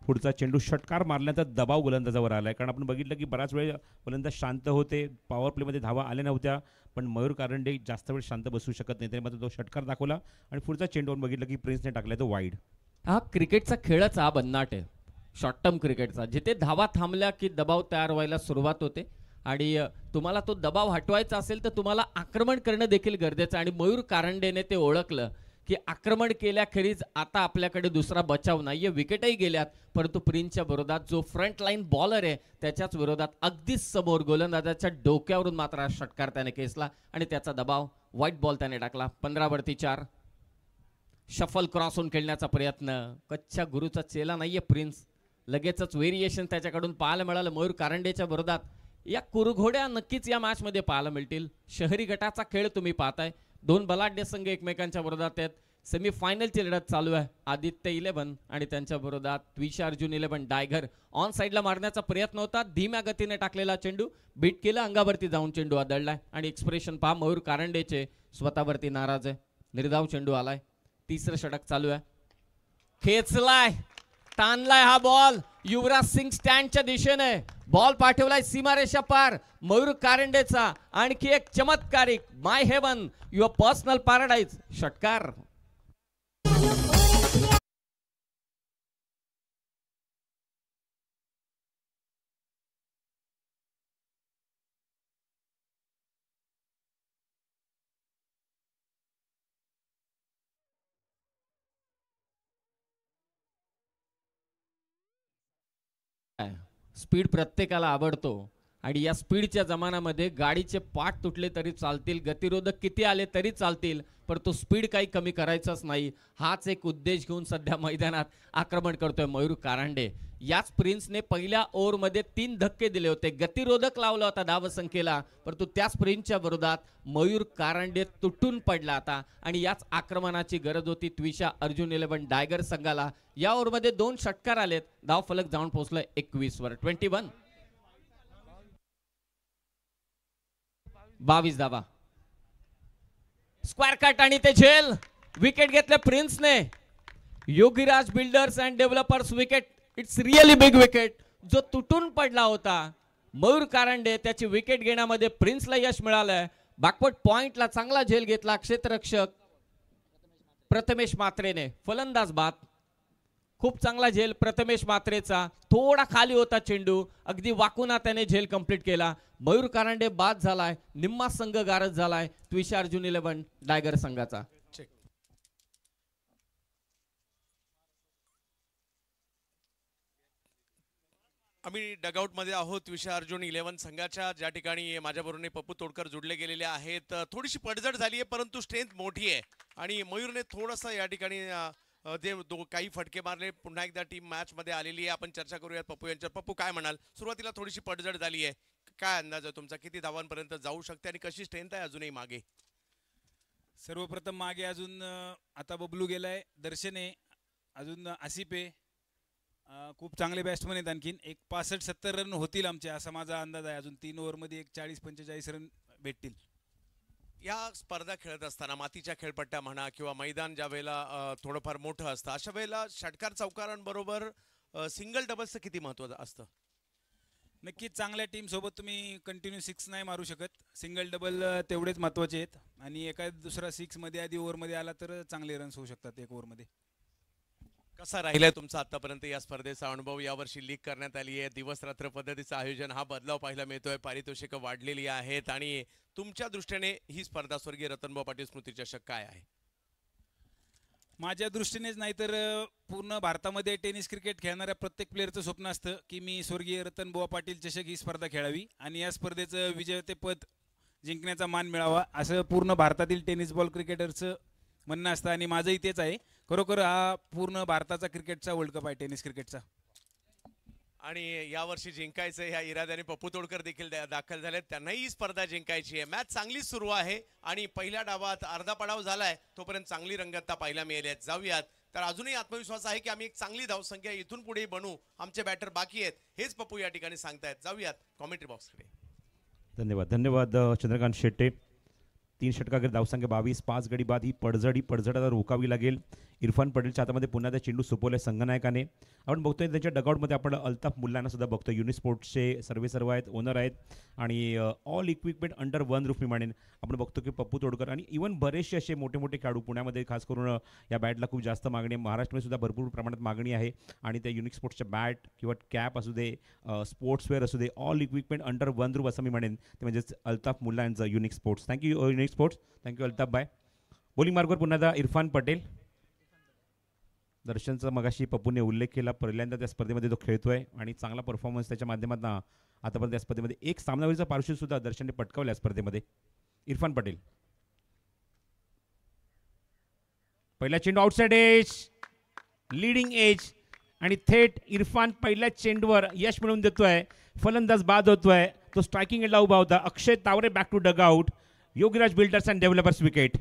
पुढचा चेंडू षटकार मारल्याचा दबाव गोलंदाजावर आलाय. कारण आपण बघितलं की बराच वेळ गोलंदाज शांत होते. पॉवर प्लेमध्ये धावा आल्या नव्हत्या. पण मयूर कारंडे जास्त वेळ शांत बसू शकत नाही. त्याने मात्र तो षटकार दाखवला आणि पुढचा चेंडू बघितलं की प्रिन्सने टाकलाय तो वाईड. हा क्रिकेटचा खेळच हा भन्नाट आहे. शॉर्ट टर्म क्रिकेटचा. जिथे धावा थांबल्या की दबाव तयार व्हायला सुरुवात होते. आणि तुम्हाला तो दबाव हटवायचा असेल तर तुम्हाला आक्रमण करणं देखील गरजेचं आहे. आणि मयूर कारंडेने ते ओळखलं की आक्रमण केल्याखेरीज आता आपल्याकडे दुसरा बचाव नाहीये. विकेटही गेल्यात. परंतु प्रिन्सच्या विरोधात जो फ्रंट लाईन बॉलर आहे त्याच्याच विरोधात अगदीच समोर गोलंदाजाच्या डोक्यावरून मात्र हा षटकार त्याने केसला आणि त्याचा दबाव व्हाईट बॉल त्याने टाकला. 15वरती 4. शफल क्रॉस होऊन खेळण्याचा प्रयत्न. कच्च्या गुरुचा चेला नाहीये प्रिन्स. लगेचच व्हेरिएशन त्याच्याकडून पाहायला मिळालं मयूर कारंडेच्या विरोधात. या कुरघोड्या नक्कीच या मॅच मध्ये पाहायला मिळतील. शहरी गटाचा खेळ तुम्ही पाहताय. 2 बलाढ्य संघ एकमेकांच्या विरोधात आहेत. सेमीफायनलची लढत चालू आहे. आदित्य 11 आणि त्यांच्या विरोधात त्विषा अर्जुन 11 डायगर. ऑन साइडला मारण्याचा प्रयत्न होता. धीम्या गतीने टाकलेला चेंडू बीट केला. अंगावरती जाऊन चेंडू आदळलाय आणि एक्सप्रेशन पहा मयूर कारंडेचे. स्वतःवरती नाराज आहे. निर्धाव चेंडू आलाय. 3रं षटक चालू आहे. खेचलाय. ताणलाय हा बॉल. युवराज सिंग स्टँडच्या दिशेने. बॉल पाठवलाय सीमारेषा पार मयूर कारंडेचा. आणखी एक चमत्कारिक माय हेवन युअर पर्सनल पॅराडाईज षटकार. स्पीड प्रत्येकाला आवडतो आणि या स्पीडच्या जमान्यामध्ये गाडीचे पाठ तुटले तरी चालतील, गतिरोधक किती आले तरी चालतील, पण तो स्पीड काही कमी करायचाच नाही. हाच एक उद्देश घेऊन सध्या मैदानात आक्रमण करतोय मयूर कारंडे. याच प्रिन्सने पहिल्या ओव्हरमध्ये 3 धक्के दिले होते, गतिरोधक लावला होता धावसंख्येला, परंतु त्याच प्रिन्सच्या विरोधात मयूर कारंडे तुटून पडला आता आणि याच आक्रमणाची गरज होती त्विषा अर्जुन 11 डायगर संघाला. या ओव्हरमध्ये 2 षटकार आलेत, धावफलक जाऊन पोहोचलाय 21 वर. 21 22 धावा. स्क्वेअर कट आणि ते झेल. विकेट घेतले प्रिन्सने. Yogiraj builders and developers wicket. It's really big wicket. जो तुटून पडला होता मयूर कारंडे, त्याची विकेट घेण्यामध्ये प्रिन्सला यश मिळालंय. बॅकवर्ड पॉइंटला चांगला झेल घेतला क्षेत्ररक्षक प्रथमेश मात्रेने. फलंदाज बाद. खूप चांगला झेल प्रथमेश मात्रेचा. थोडा खाली होता चेंडू, अगदी वाकुना त्याने झेल कंप्लीट केला. मयूर कारंडे बाद झालाय. निम्मा संघ गारद झालाय त्विषा अर्जुन 11 डायगर संघाचा. आम्ही डगआउट मध्ये आहोत त्विषा अर्जुन 11 संघाच्या, ज्या ठिकाणी माझ्याबरोबर पप्पू तोडकर जुडले गेलेले आहेत. थोडीशी पडझड झाली आहे परंतु स्ट्रेंथ मोठी आहे आणि मयूरने थोडंसं या ठिकाणी काही फटके मारले. पुन्हा एकदा टीम मॅच मध्ये आलेली आहे. आपण चर्चा करूयात पप्पू यांच्यावर. पप्पू काय म्हणाल, सुरुवातीला थोडीशी पडझड झाली आहे, काय अंदाज आहे तुमचा, किती धावांपर्यंत जाऊ शकते आणि कशी स्ट्रेंथ आहे अजूनही मागे? सर्वप्रथम मागे अजून आता बबलू गेलाय, दर्शन आहे, अजून आसिफ आहे, खूप चांगले बॅट्समन आहेत. आणखीन एक 65-70 रन होतील आमचे असा माझा अंदाज आहे. अजून 3 ओव्हरमध्ये एक 40-45 रन भेटतील. या स्पर्धा खेळत असताना मातीच्या खेळपट्ट्या म्हणा किंवा मैदान ज्या वेळेला थोडंफार मोठं असतं, अशा वेळेला षटकार चौकारांबरोबर सिंगल डबल्सचं किती महत्त्व असतं? नक्कीच चांगल्या टीम सोबत तुम्ही कंटिन्यू 6 नाही मारू शकत. सिंगल डबल तेवढेच महत्त्वाचे आहेत आणि एका दुसरा 6 मध्ये आधी ओव्हरमध्ये आला तर चांगले रन्स होऊ शकतात एक ओव्हरमध्ये. कसा राहिलाय तुमचा आतापर्यंत या स्पर्धेचा अनुभव? यावर्षी लीग करण्यात आली आहे, दिवस रात्र पद्धतीचं आयोजन, हा बदलाव पाहायला मिळतोय, पारितोषिकं वाढलेली आहेत आणि तुमच्या दृष्टीने ही स्पर्धा स्वर्गीय रतनभाऊ पाटील स्मृती चषक काय आहे? माझ्या दृष्टीनेच नाही तर पूर्ण भारतामध्ये टेनिस क्रिकेट खेळणाऱ्या प्रत्येक प्लेअरचं स्वप्न असतं की मी स्वर्गीय रतनभाऊ पाटील चषक ही स्पर्धा खेळावी आणि या स्पर्धेचं विजेतेपद जिंकण्याचा मान मिळावा, असं पूर्ण भारतातील टेनिस बॉल क्रिकेटरचं म्हणणं असतं आणि माझंही तेच आहे. खरोखर हा पूर्ण भारताचा क्रिकेटचा वर्ल्ड कप आहे, टेनिस क्रिकेटचा. आणि यावर्षी जिंकायचं ह्या इराद्याने पप्पू तोडकर देखील दाखल झालेत, त्यांनाही ही स्पर्धा जिंकायची आहे. मॅच चांगली सुरू आहे आणि पहिल्या डावात अर्धा पडाव झालाय, तोपर्यंत चांगली रंगतता पाहायला मिळाली. जाऊयात तर अजूनही आत्मविश्वास आहे की आम्ही एक चांगली धावसंख्या इथून पुढे बनवू, आमचे बॅटर बाकी आहेत, हेच पप्पू या ठिकाणी सांगतायत. जाऊयात कॉमेंट्री बॉक्सकडे. धन्यवाद चंद्रकांत शेट्टे. 3 षटकागर धावसंख्या 22, 5 गडी बाद. ही पडझड आता रोखावी लागेल. इरफान पटेलच्या हातामध्ये पुन्हा त्या चेंडू सोपवले संघनायकाने. आपण बघतोय त्यांच्या डगआउटमध्ये आपण अल्ताफ मुल्लांना सुद्धा बघतोय. युनिस्पोर्ट्सचे सर्व आहेत, ओनर आहेत आणि all equipment under one roof मी म्हणेन. आपण बघतो की पप्पू तोडकर आणि इवन बरेचसे असे मोठे मोठे खेळाडू पुण्यामध्ये खास करून या बॅटला खूप जास्त मागणी आहे. महाराष्ट्रामध्ये सुद्धा भरपूर प्रमाणात मागणी आहे आणि त्या युनिक स्पोर्ट्सच्या बॅट किंवा कॅप असू दे, स्पोर्ट्सवेअर असू दे, all equipment under one roof असं मी म्हणेन. ते म्हणजेच अल्ताफ मुल्ला यांचं unique sports. Thank you unique sports, thank you Altaf bye. Bowling मार्कवर पुन्हा एकदा इरफान पटेल. दर्शनचा मगाशी पप्पूने उल्लेख केला, पहिल्यांदा त्या स्पर्धेमध्ये तो खेळतोय आणि चांगला परफॉर्मन्स त्याच्या माध्यमातून आतापर्यंत त्या स्पर्धेमध्ये एक सामनावीरचा पारितोषिक सुद्धा दर्शनने पटकावल्या स्पर्धेमध्ये. इरफान पटेल पहिला चेंडू आउटसाइड एज, लीडिंग एज आणि थेट इरफान पहिल्या चेंडूवर यश मिळवून देतोय. फलंदाज बाद होतोय, तो स्ट्रायकिंग एंडला उभा होता. Akshay Taware back to dugout. Yogiraj builders and developers wicket.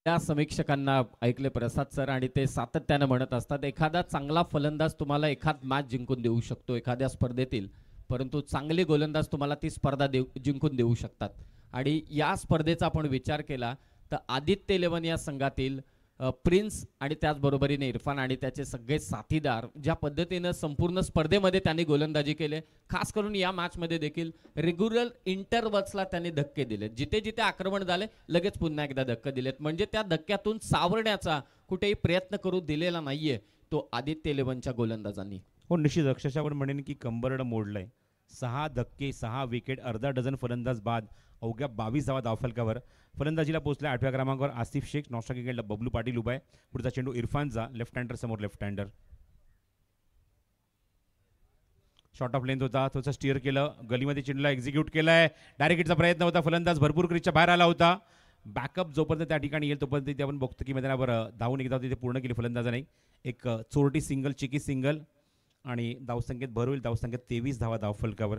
त्या समीक्षकांना ऐकले प्रसाद सर आणि ते सातत्यानं म्हणत असतात एखादा चांगला फलंदाज तुम्हाला एखाद मॅच जिंकून देऊ शकतो एखाद्या स्पर्धेतील, परंतु चांगले गोलंदाज तुम्हाला ती स्पर्धा जिंकून देऊ शकतात. आणि या स्पर्धेचा आपण विचार केला तर आदित्य इलेव्हन या संघातील प्रिन्स आणि त्याचबरोबरीने इरफान आणि त्याचे सगळे साथीदार ज्या पद्धतीनं संपूर्ण स्पर्धेमध्ये त्यांनी गोलंदाजी केले, खास करून या मॅचमध्ये देखील रेग्युलर इंटरवल्सला त्यांनी धक्के दिले. जिथे जिथे आक्रमण झाले लगेच पुन्हा एकदा धक्के दिलेत. म्हणजे त्या धक्क्यातून सावरण्याचा कुठेही प्रयत्न करू दिलेला नाहीये तो आदित्य इलेव्हनच्या गोलंदाजांनी. हो निश्चित अक्षरशः आपण म्हणेन की कंबरड मोडलंय. 6 धक्के 6 विकेट, अर्धा डझन फलंदाज बाद, अवघ्या 22 धावा धावफलकावर. फलंदाजीला पोहोचला 8व्या क्रमांकावर आसिफ शेख, नॉस्ट्रा क्रिकेटला बबलू पाटील उभा आहे. पुढचा चेंडू इरफानचा, लेफ्ट हँडर समोर लेफ्ट हँडर. शॉर्ट ऑफ लेंथ होता, थोडंसं स्टिअर केलं, गलीमध्ये चेंडूला एक्झिक्यूट केलाय. डायरेक्ट हिटचा प्रयत्न होता, फलंदाज भरपूर क्रीजच्या बाहेर आला होता. बॅकअप जोपर्यंत त्या ठिकाणी येईल तोपर्यंत तिथे आपण बघतो की मैदानावर धावून एकदा तिथे पूर्ण केली फलंदाजाने. एक चोरटी सिंगल, चिकी सिंगल आणि धावसंख्येत भर होईल. धावसंख्येत 23 धावा धावफलकावर.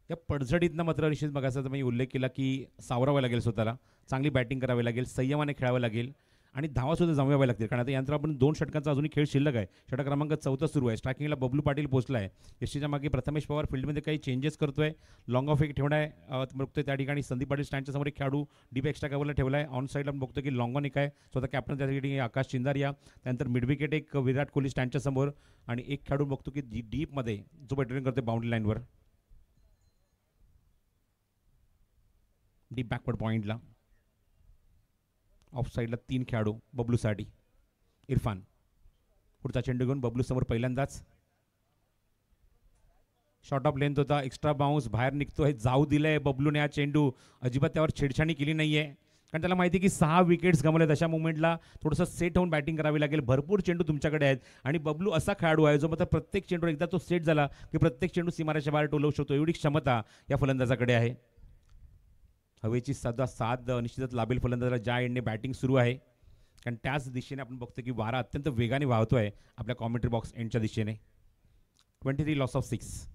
या पडझडीतनं मात्र निश्चित मगाचा मी उल्लेख केला की सावरावं लागेल स्वतःला, चांगली बॅटिंग करावी लागेल, संयमाने खेळावं लागेल आणि धावासुद्धा जमवाव्या लागतील. कारण आता यंत्र आपण 2 षटकांचा अजूनही खेळ शिल्लक आहे. षटक क्रमांक 14 सुरू आहे. स्ट्रायकिंगला बबलू पाटील पोहोचला आहे. यष्टीच्या मागे प्रथमेश पवार फील्डमध्ये काही चेंजेस करतोय, लॉंग ऑफ एक ठेवणं आहे. बघतोय त्या ठिकाणी संदीप पाटील स्टँडच्या समोर एक खेळाडू डीप एक्स्ट्रा कव्हरला ठेवला आहे. ऑन साईडला आपण बघतो की लॉंग ऑन एक आहे, स्वतः कॅप्टन त्या ठिकाणी आकाश चिंदारिया. त्यानंतर मिड विकेट एक विराट कोहली स्टँडच्या समोर आणि एक खेळाडू बघतो की डीपमध्ये जो बॅटिंग करतोय बाउंड्री लाईनवर, डीप बॅकवर्ड पॉईंटला. ऑफ साईडला 3 खेळाडू बबलूसाठी. इरफान पुढचा चेंडू घेऊन बबलू समोर पहिल्यांदाच. शॉर्ट ऑफ लेंथ होता, एक्स्ट्रा बाउन्स बाहेर निघतोय, जाऊ दिलंय बबलूने. हा चेंडू अजिबात त्यावर छेडछाणी केली नाहीये, कारण त्याला माहिती की 6 विकेट्स गमावलेत. अशा मुवमेंटला थोडंसं सेट होऊन बॅटिंग करावी लागेल. भरपूर चेंडू तुमच्याकडे आहेत आणि बबलू असा खेळाडू आहे जो मात्र प्रत्येक चेंडू एकदा तो सेट झाला की प्रत्येक चेंडू सीमारेषेच्या बाहेर टोलवू शकतो. एवढी क्षमता या फलंदाजाकडे आहे. हवेची सध्या साथ निश्चितच लाभेल फलंदाजाला ज्या एंडने बॅटिंग सुरू आहे, कारण त्याच दिशेने आपण बघतो की वारा अत्यंत वेगाने वाहतोय आपल्या कॉमेंट्री बॉक्स एंडच्या दिशेने. 23 loss of 6.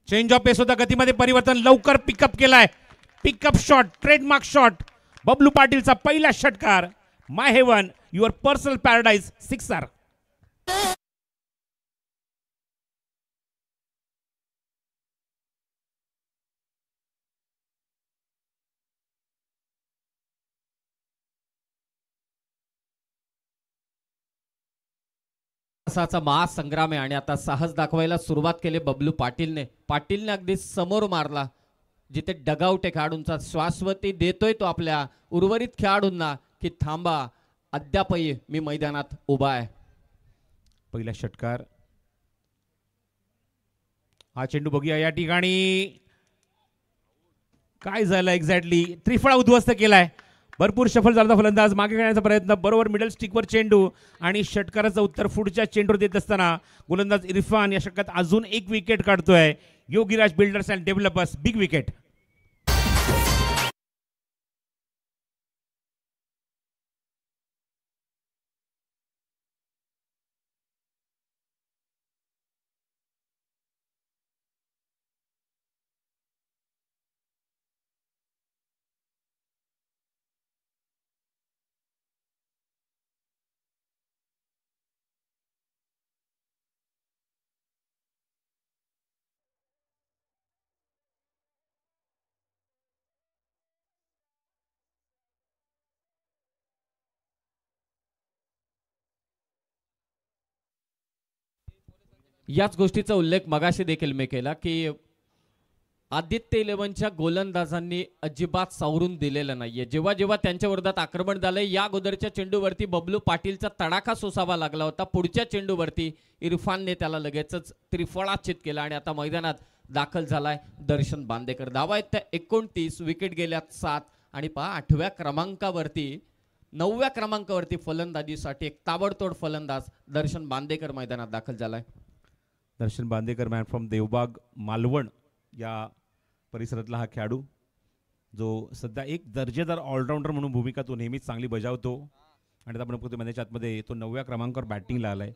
Change of pace होता, गतीमध्ये परिवर्तन, लवकर पिकअप केलाय. Pickup shot, trademark shot, Bablu पाटीलचा पहिला षटकार. My heaven, your personal paradise, 6 साचा महासंग्राम आहे आणि आता साहस दाखवायला सुरुवात केली बबलू पाटीलने अगदी समोर मारला. जिथे डगआउट आहे खेळाडूंचा, श्वासवती देतोय तो आपल्या उर्वरित खेळाडूंना की थांबा, अद्यापही मी मैदानात उभा आहे. पहिला षटकार. हा चेंडू बघूया या ठिकाणी काय झालं एक्झॅक्टली. त्रिफळा उद्ध्वस्त केलाय. भरपूर सफल झाला फलंदाज, मागे घेण्याचा प्रयत्न, बरोबर मिडल स्टिकवर चेंडू आणि षटकाराचं उत्तर पुढच्या चेंडूवर देत असताना गोलंदाज इरफान या षटकात अजून एक विकेट काढतोय. Yogiraj builders and developers, big wicket. याच गोष्टीचा उल्लेख मगाशी देखील मी केला की आदित्य इलेव्हनच्या गोलंदाजांनी अजिबात सावरून दिलेलं नाहीये. जेव्हा जेव्हा त्यांच्या विरोधात आक्रमण झालंय, या अगोदरच्या चेंडूवरती बबलू पाटीलचा तडाखा सोसावा लागला होता. पुढच्या चेंडूवरती इरफानने त्याला लगेचच त्रिफळाचित केला आणि आता मैदानात दाखल झालाय दर्शन बांदेकर. धावा आहेत त्या 29, विकेट गेल्यात 7 आणि पहा 8व्या क्रमांकावरती 9व्या क्रमांकावरती फलंदाजीसाठी एक ताबडतोड फलंदाज दर्शन बांदेकर मैदानात दाखल झालाय. दर्शन बांदेकर, मॅन फ्रॉम देवबाग मालवण या परिसरातला हा खेळाडू, जो सध्या एक दर्जेदार ऑलराऊंडर म्हणून भूमिका तो नेहमीच चांगली बजावतो आणि आता आपण बघतो मैदानाच्या आतमध्ये तो 9व्या क्रमांकावर बॅटिंगला आलाय.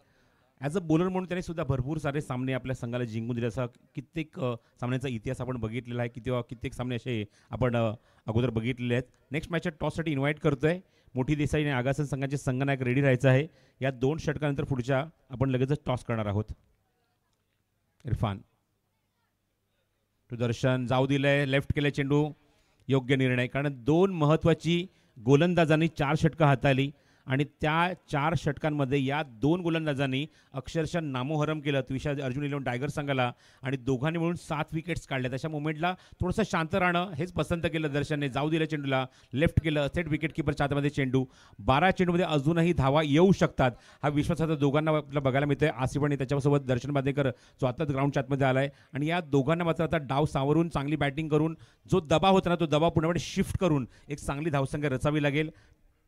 ॲज अ बॉलर म्हणून त्याने सुद्धा भरपूर सारे सामने आपल्या संघाला जिंकून दिले. असा कित्येक सामन्यांचा इतिहास आपण बघितलेला आहे, कित्येक सामने असे आपण अगोदर बघितलेले आहेत. नेक्स्ट मॅचच्या टॉससाठी इन्व्हाइट करतोय मोठी देसाई आणि आगासन संघाचे संघनायक रेडी राहायचं आहे. या 2 षटकानंतर पुढच्या आपण लगेचच टॉस करणार आहोत. इरफान टू दर्शन, जाऊ दिलंय, लेफ्ट केले चेंडू. योग्य निर्णय, कारण 2 महत्त्वाची गोलंदाजांनी 4 षटकं हाताळली आणि त्या 4 षटकांमध्ये या 2 गोलंदाजांनी अक्षरशः नामोहरम केलं त्विषा अर्जुन इलेव्हन टायगर संघाला आणि दोघांनी मिळून 7 विकेट्स काढल्या. तशा मोमेंटला थोडंसं शांत राहणं हेच पसंत केलं दर्शनने. जाऊ दिलं चेंडूला, लेफ्ट केलं, सेट विकेट किपरच्या हातामध्ये चेंडू. 12 चेंडूमध्ये अजूनही धावा येऊ शकतात हा विश्वास आता दोघांना आपल्याला बघायला मिळतोय. आसिफ आणि त्याच्यासोबत दर्शन बांदेकर जो आता ग्राउंडच्या आतमध्ये आलाय आणि या दोघांना मात्र आता डाव सावरून चांगली बॅटिंग करून जो दबाव होता ना तो दबाव पुण्याकडे शिफ्ट करून एक चांगली धावसंख्या रचावी लागेल.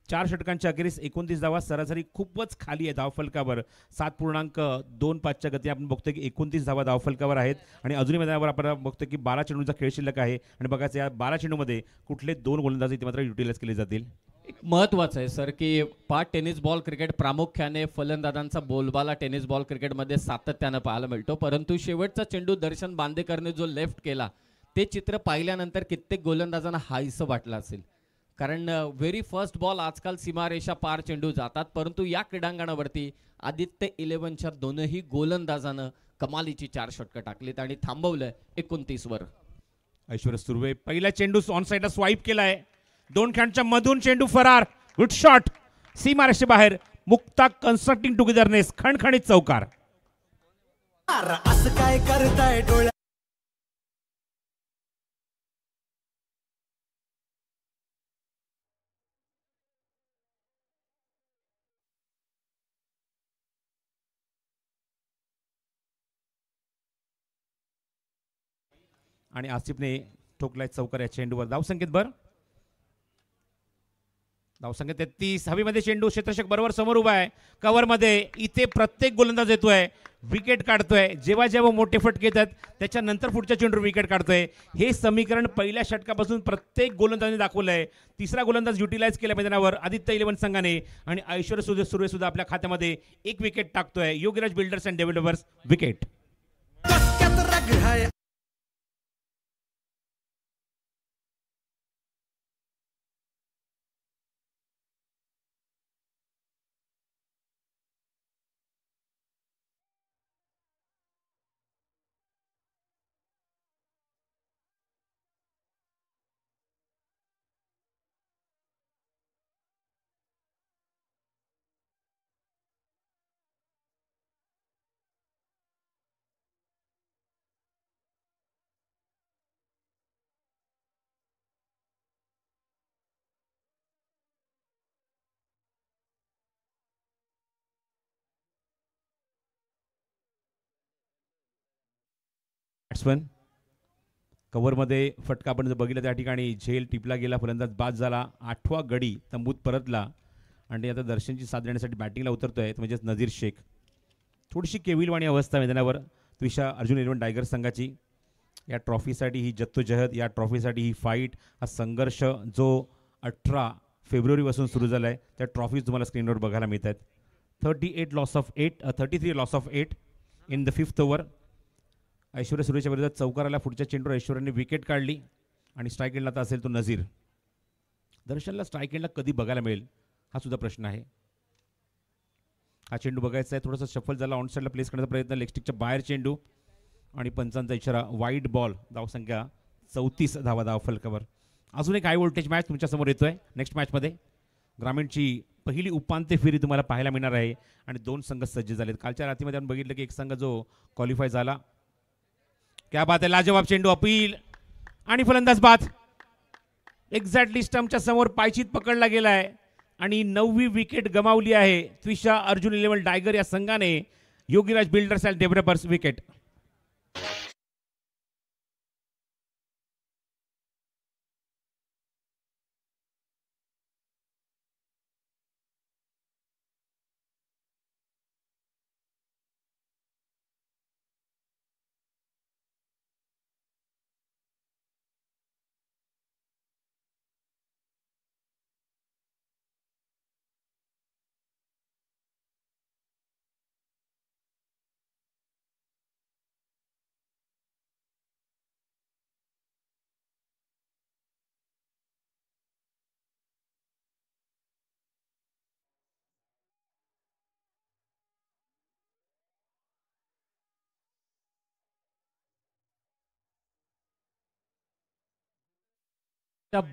4 षटकांच्या अखेरीस 29 धावा, सरासरी खूपच खाली आहे धावफलकावर. 7.25च्या गती आपण बघतोय की 29 धावा धावफलकावर आहेत आणि अजूनही मैदानावर आपण बघतोय की 12 चेंडूंचा खेळ शिल्लक आहे आणि बघायचं या 12 चेंडूमध्ये कुठले 2 गोलंदाज इथे मात्र युटिलाइज केले जातील. एक महत्वाचं आहे सर की टेनिस बॉल क्रिकेट प्रामुख्याने फलंदाजांचा बोलबाला टेनिस बॉल क्रिकेटमध्ये सातत्यानं पाहायला मिळतो, परंतु शेवटचा चेंडू दर्शन बांदेकरने जो लेफ्ट केला ते चित्र पाहिल्यानंतर कित्येक गोलंदाजांना हायसं वाटलं असेल. कारण व्हेरी फर्स्ट बॉल आजकाल सीमारेषा पार चेंडू जातात, परंतु या क्रीडांगणावरती आदित्य 11च्या दोनही गोलंदाजानं कमालीची 4 षटकं टाकलीत आणि थांबवलं 29 वर. ऐश्वर्या सुर्वे पहिला चेंडू ऑन साईडला स्वाईप केलाय, 2 खेळांच्या मधून चेंडू फरार. गुड शॉट, सीमारेषे बाहेर. मुक्ता कन्स्ट्रक्टिंग टुगेदरनेस, खणखणीत चौकार. असं काय करताय डोळ्या आणि आसिफने ठोकलाय चौकार या चेंडूवर. धावसंख्येत भर, धावसंख्या 33. हवेमध्ये चेंडू, क्षेत्ररक्षक बरोबर समोर उभा आहे कव्हरमध्ये. इथे प्रत्येक गोलंदाज येतोय, विकेट काढतोय. जेव्हा जेव्हा मोठे फटके येतात त्याच्यानंतर पुढच्या चेंडूवर विकेट काढतोय. हे समीकरण पहिल्या षटकापासून प्रत्येक गोलंदाजाने दाखवलंय. तिसरा गोलंदाज युटिलाइज केला मैदानावर आदित्य 11 संघाने आणि ऐश्वर्या सुर्वे सुद्धा आपल्या खात्यामध्ये 1 विकेट टाकतोय. Yogiraj builders and developers wicket. डोक्यात रग आहे. बॅट्समन कव्हरमध्ये फटका आपण जर बघितलं त्या ठिकाणी झेल टिपला गेला, फलंदाज बाद झाला. 8वा गडी तंबूत परतला आणि आता दर्शनची साथ देण्यासाठी बॅटिंगला उतरतोय म्हणजेच नझीर शेख. थोडीशी केविलवाणी अवस्था मैदानावर त्विषा अर्जुन इलेव्हन टायगर संघाची. या ट्रॉफीसाठी ही जद्दोजहद, या ट्रॉफीसाठी ही फाईट, हा संघर्ष जो 18 फेब्रुवारीपासून सुरू झाला आहे त्या ट्रॉफीज तुम्हाला स्क्रीनवर बघायला मिळत आहेत. 33 loss of 8 in the 5th over. Aishwarya सुरेशच्या विरोधात चौकार आला. पुढच्या चेंडूवर ऐश्वर्याने विकेट काढली आणि स्ट्राईक एंडला आता असेल तो नझीर. दर्शनला स्ट्राईक एंडला कधी बघायला मिळेल हा सुद्धा प्रश्न आहे. हा चेंडू बघायचा आहे, थोडासा शफल झाला, ऑन साईडला प्लेस करण्याचा प्रयत्न, लेगस्टिकच्या बाहेर चेंडू आणि पंचांचा इशारा वाईड बॉल. धावसंख्या 34 धावा धावफलकावर. अजून एक हाय व्होल्टेज मॅच तुमच्यासमोर येतोय. नेक्स्ट मॅचमध्ये ग्रामीणची पहिली उपांत्य फेरी तुम्हाला पाहायला मिळणार आहे आणि 2 संघ सज्ज झालेत. कालच्या रात्रीमध्ये आपण बघितलं की एक संघ जो क्वालिफाय झाला. क्या बात आहे, लाजवाब चेंडू, अपील आणि फलंदाज बाद. एक्झॅक्टली स्टंपच्या समोर पायचीत पकडला गेला आहे आणि 9वी विकेट गमावली आहे त्विषा अर्जुन इलेव्हन टायगर या संघाने. Yogiraj builders and developers wicket.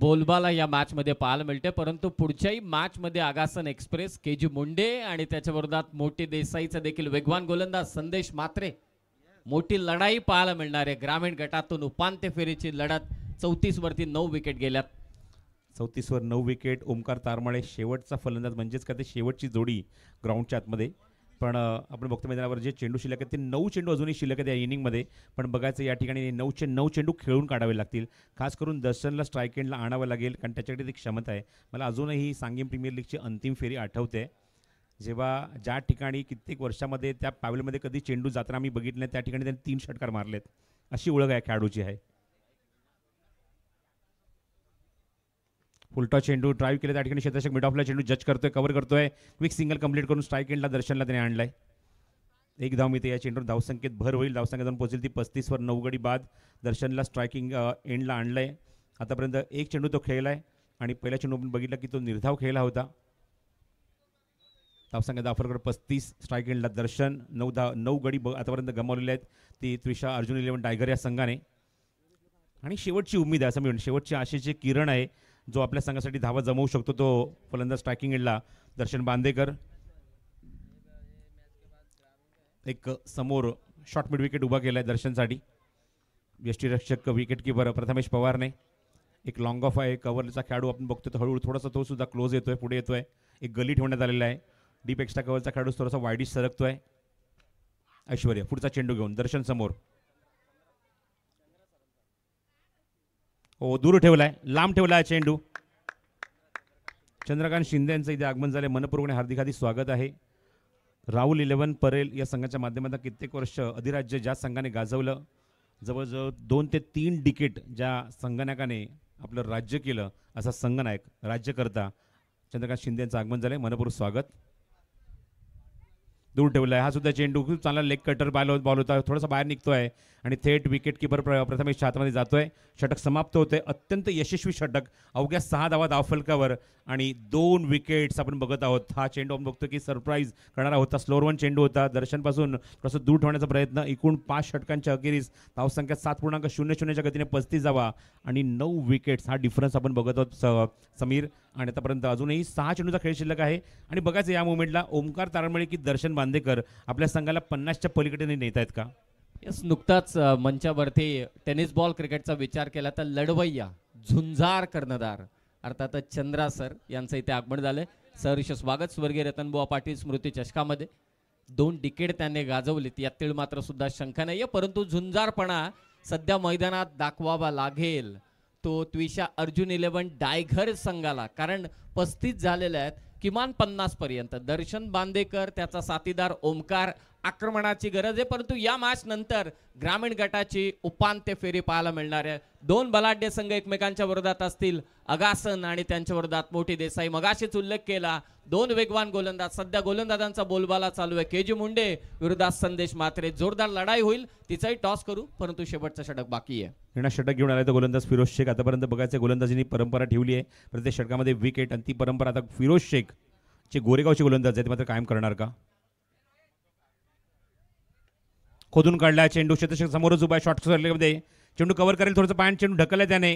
बोलबाला या मॅच मध्ये पाहायला मिळते, परंतु पुढच्याही मॅच मध्ये आगासन एक्सप्रेस, केजी मुंडे आणि त्याच्या विरोधात मोठी देसाईचा देखील वेगवान गोलंदाज संदेश मात्रे, मोठी लढाई पाहायला मिळणार आहे. ग्रामीण गटातून उपांत्य फेरीची लढत 34 वरती 9 विकेट गेल्यात. 34 वर 9 विकेट. ओमकार तारमाळे शेवटचा फलंदाज, म्हणजेच का ते शेवटची जोडी ग्राउंडच्या आतमध्ये. पण आपण बघतो मैदानावर जे चेंडू शिल्लक आहेत ते 9 चेंडू अजूनही शिल्लक आहेत या इनिंगमध्ये. पण बघायचं या ठिकाणी 9चे 9 चेंडू खेळून काढावे लागतील. खास करून दर्शनला स्ट्राईक एंडला आणावं लागेल, कारण त्याच्याकडे ती क्षमता आहे. मला अजूनही सांगेम प्रीमियर लीगची अंतिम फेरी आठवते, जेव्हा ज्या ठिकाणी कित्येक वर्षामध्ये त्या पॅवेलमध्ये कधी चेंडू जाताना आम्ही बघितलं नाही, त्या ठिकाणी त्यांनी 3 षटकार मारलेत. अशी ओळख आहे खेळाडूची आहे. उलटा चेंडू ड्राईव्ह केलं, त्या ठिकाणी क्षेत्ररक्षक मिड ऑफला चेंडू जज करतोय, कव्हर करतोय, क्विक सिंगल कंप्लीट करून स्ट्राईक एंडला दर्शनला त्याने आणलाय. 1 धाव मिळते या चेंडूवर. धावसंख्येत भर होईल, धावसंख्या जाऊन पोहोचेल ती 35 वर 9 गडी बाद. दर्शनला स्ट्रायकिंग एंडला आणलंय. आतापर्यंत 1 चेंडू तो खेळलाय आणि पहिला चेंडू आपण बघितला की तो निर्धाव खेळला होता. धावसंख्या दाफरकर 35, स्ट्राईक एंडला दर्शन. 9 गडी आतापर्यंत गमावलेले आहेत ती त्रिशा अर्जुन 11 टायगर या संघाने. आणि शेवटची उमेद आहे असं मी शेवटची आशेचे किरण आहे जो आपल्या संघासाठी धावा जमवू शकतो, तो फलंदाज स्ट्रायकिंग एंडला दर्शन बांदेकर. एक समोर शॉर्ट मिड विकेट उभा केला आहे दर्शनसाठी. यष्टीरक्षक विकेट किपर प्रथमेश पवारने. एक लॉंग ऑफ आहे, कव्हरचा खेळाडू आपण बघतो तो हळूहळू थोडासा तो सुद्धा क्लोज येतोय, पुढे येतोय. एक गली ठेवण्यात आलेला आहे. डीप एक्स्ट्रा कव्हरचा खेळाडू थोडासा वाईडिश सरकतोय. ऐश्वर्या पुढचा चेंडू घेऊन दर्शन समोर. हो, दूर ठेवलाय, लांब ठेवलाय चेंडू. चंद्रकांत शिंदे यांचं इथे आगमन झाले. मनपूर्वक हार्दिक हार्दिक स्वागत आहे. राहुल 11 परेल या संघाच्या माध्यमातून कित्येक वर्ष अधिराज्य ज्या संघाने गाजवलं, जवळजवळ 2 ते 3 डिकेट ज्या संगणकाने आपलं राज्य केलं, असा संगनायक राज्यकर्ता चंद्रकांत शिंदे यांचं आगमन झालंय. मनपूर्वक स्वागत. दूर ठेवला आहे हा सुद्धा चेंडू, खूप चांगला लेग कटर बॉल होता, थोडासा बाहेर निघतोय आणि थेट विकेट किपर प्रथमेश हातामध्ये जातोय. षटक समाप्त होते. अत्यंत यशस्वी षटक, अवघ्या 6 धावा धावफलकावर आणि 2 विकेट्स आपण बघत आहोत. हा चेंडू आपण बघतो की सरप्राईज करणारा होता. स्लोअर 1 चेंडू होता. दर्शनपासून थोडंसं दूर ठेवण्याचा प्रयत्न. एकूण 5 षटकांच्या अखेरीस धावसंख्या 7.00च्या गतीने 35 धावा आणि 9 विकेट्स. हा डिफरन्स आपण बघत आहोत समीर. आणि आतापर्यंत अजूनही 6 चेंडूचा खेळ शिल्लक आहे. आणि बघायचं या मुवमेंटला ओमकार तारमळे की दर्शन बांदेकर आपल्या संघाला 50च्या पलीकडे नेत आहेत का. यस, नुकताच मंचावरती टेनिस बॉल क्रिकेटचा विचार केला तर लढवय्या, झुंजार कर्णधार अर्थातच चंद्रा सर यांचं इथे आगमन झालंय. सहर्ष स्वागत. स्वर्गीय रतनबुवा पाटील स्मृती चषकामध्ये 2 डिकेट त्यांनी गाजवलीत, यात तीळ मात्र सुद्धा शंका नाहीये. परंतु झुंजारपणा सध्या मैदानात दाखवावा लागेल तो त्विशा अर्जुन 11 डायघर संघाला, कारण 35 झालेले आहेत, किमान 50 पर्यंत. दर्शन बांदेकर, त्याचा साथीदार ओमकार. आक्रमणाची गरज आहे, परंतु या मॅच नंतर ग्रामीण गटाची उपांत्य फेरी पाहायला मिळणार आहे. 2 बलाढ्य संघ एकमेकांच्या विरोधात असतील, अगासन आणि त्यांच्या विरोधात मोठी देसाई. मगाशीच उल्लेख केला 2 वेगवान गोलंदाज. सध्या गोलंदाजांचा बोलबाला चालू आहे. केजी मुंडे विरोधात संदेश मात्रे. जोरदार लढाई होईल, तिचाही टॉस करू, परंतु शेवटचा षटक बाकी आहे. येणा षटक घेऊन आलाय तो गोलंदाज फिरोज शेख. आतापर्यंत बघायचं गोलंदाजीने परंपरा ठेवली आहे, प्रत्येक षटकामध्ये विकेट, आणि ती परंपरा आता फिरोज शेख जे गोरेगावचे गोलंदाज आहेत मात्र कायम करणार का. खोदून काढला चेंडू, क्षेत्ररक्षक समोरच उभा आहे. शॉर्ट सर्कलमध्ये चेंडू कव्हर करेल, थोडंसं पायाने चेंडू ढकललाय त्याने.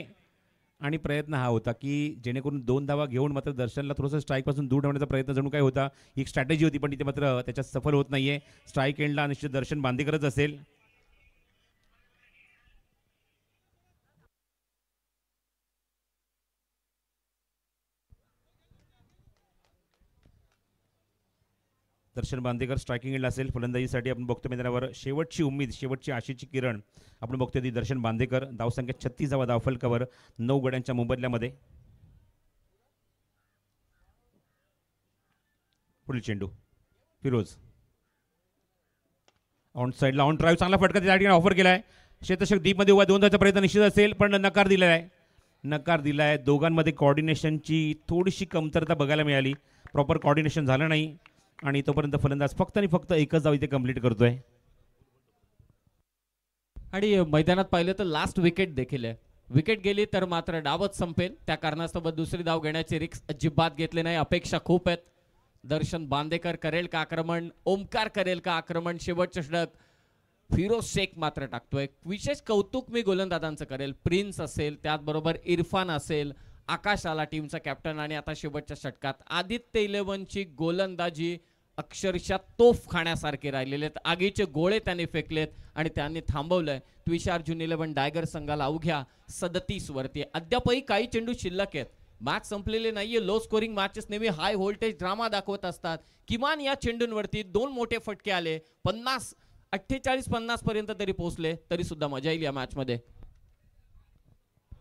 आणि प्रयत्न हा होता की जेणेकरून 2 धावा घेऊन मात्र दर्शनला थोडंसं स्ट्राईकपासून दूर ठेवण्याचा प्रयत्न जणू काय होता. ही एक स्ट्रॅटेजी होती, पण तिथे मात्र त्याच्यात सफल होत नाहीये. स्ट्राईक एंडला निश्चित दर्शन बांदेकरच असेल. दर्शन बांदेकर स्ट्रायकिंग एंडला असेल. फलंदाजीसाठी आपण बघतो मैदानावर शेवटची उमेद, शेवटची आशेची किरण आपण बघतोय ती दर्शन बांदेकर. धावसंख्या 36 धावा धावफलकावर 9 गड्यांच्या मोबदल्यामध्ये. पुढील चेंडू फिरोज ऑन साईडला, ऑन ड्राईव्ह, चांगला फटका त्या ठिकाणी ऑफर केलाय. क्षेत्ररक्षक डीपमध्ये उभा, 2 धावाचा प्रयत्न निश्चित असेल, पण नकार दिलाय. दोघांमध्ये कॉर्डिनेशनची थोडीशी कमतरता बघायला मिळाली. प्रॉपर कॉर्डिनेशन झालं नाही आणि तोपर्यंत फलंदाज फक्त आणि फक्त एकच धाव इथे कंप्लीट करतोय. आणि मैदानात पाहिलं तर लास्ट विकेट देखील आहे. विकेट गेली तर मात्र डावच संपेल, त्या कारणास्तव दुसरी धाव घेण्याची रिस्क अजिबात घेतली नाही. अपेक्षा खूप आहेत. दर्शन बांदेकर करेल का आक्रमण, ओमकार करेल का आक्रमण. शेवटचं षटक फिरोज शेख मात्र टाकतोय. विशेष कौतुक मी गोलंदाजांचं करेल. प्रिन्स असेल, त्याचबरोबर इरफान असेल, आकाश आला टीमचा कॅप्टन, आणि आता शेवटच्या षटकात आदित्य 11ची गोलंदाजी अक्षरशः तोफ खाण्यासारखे राहिलेले आहेत. आगीचे गोळे त्यांनी फेकलेत आणि त्यांनी थांबवलंय. त्विशा अर्जुन 11 डायगर संघाला अवघ्या 37 वरती. अद्यापही काही चेंडू शिल्लक आहेत. मॅच संपलेले नाहीये. लो स्कोरिंग मॅचेस नेहमी हाय व्होल्टेज ड्रामा दाखवत असतात. किमान या चेंडूंवरती 2 मोठे फटके आले. 48-50 पर्यंत तरी पोहोचले, तरी सुद्धा मजा येईल या मॅच मध्ये.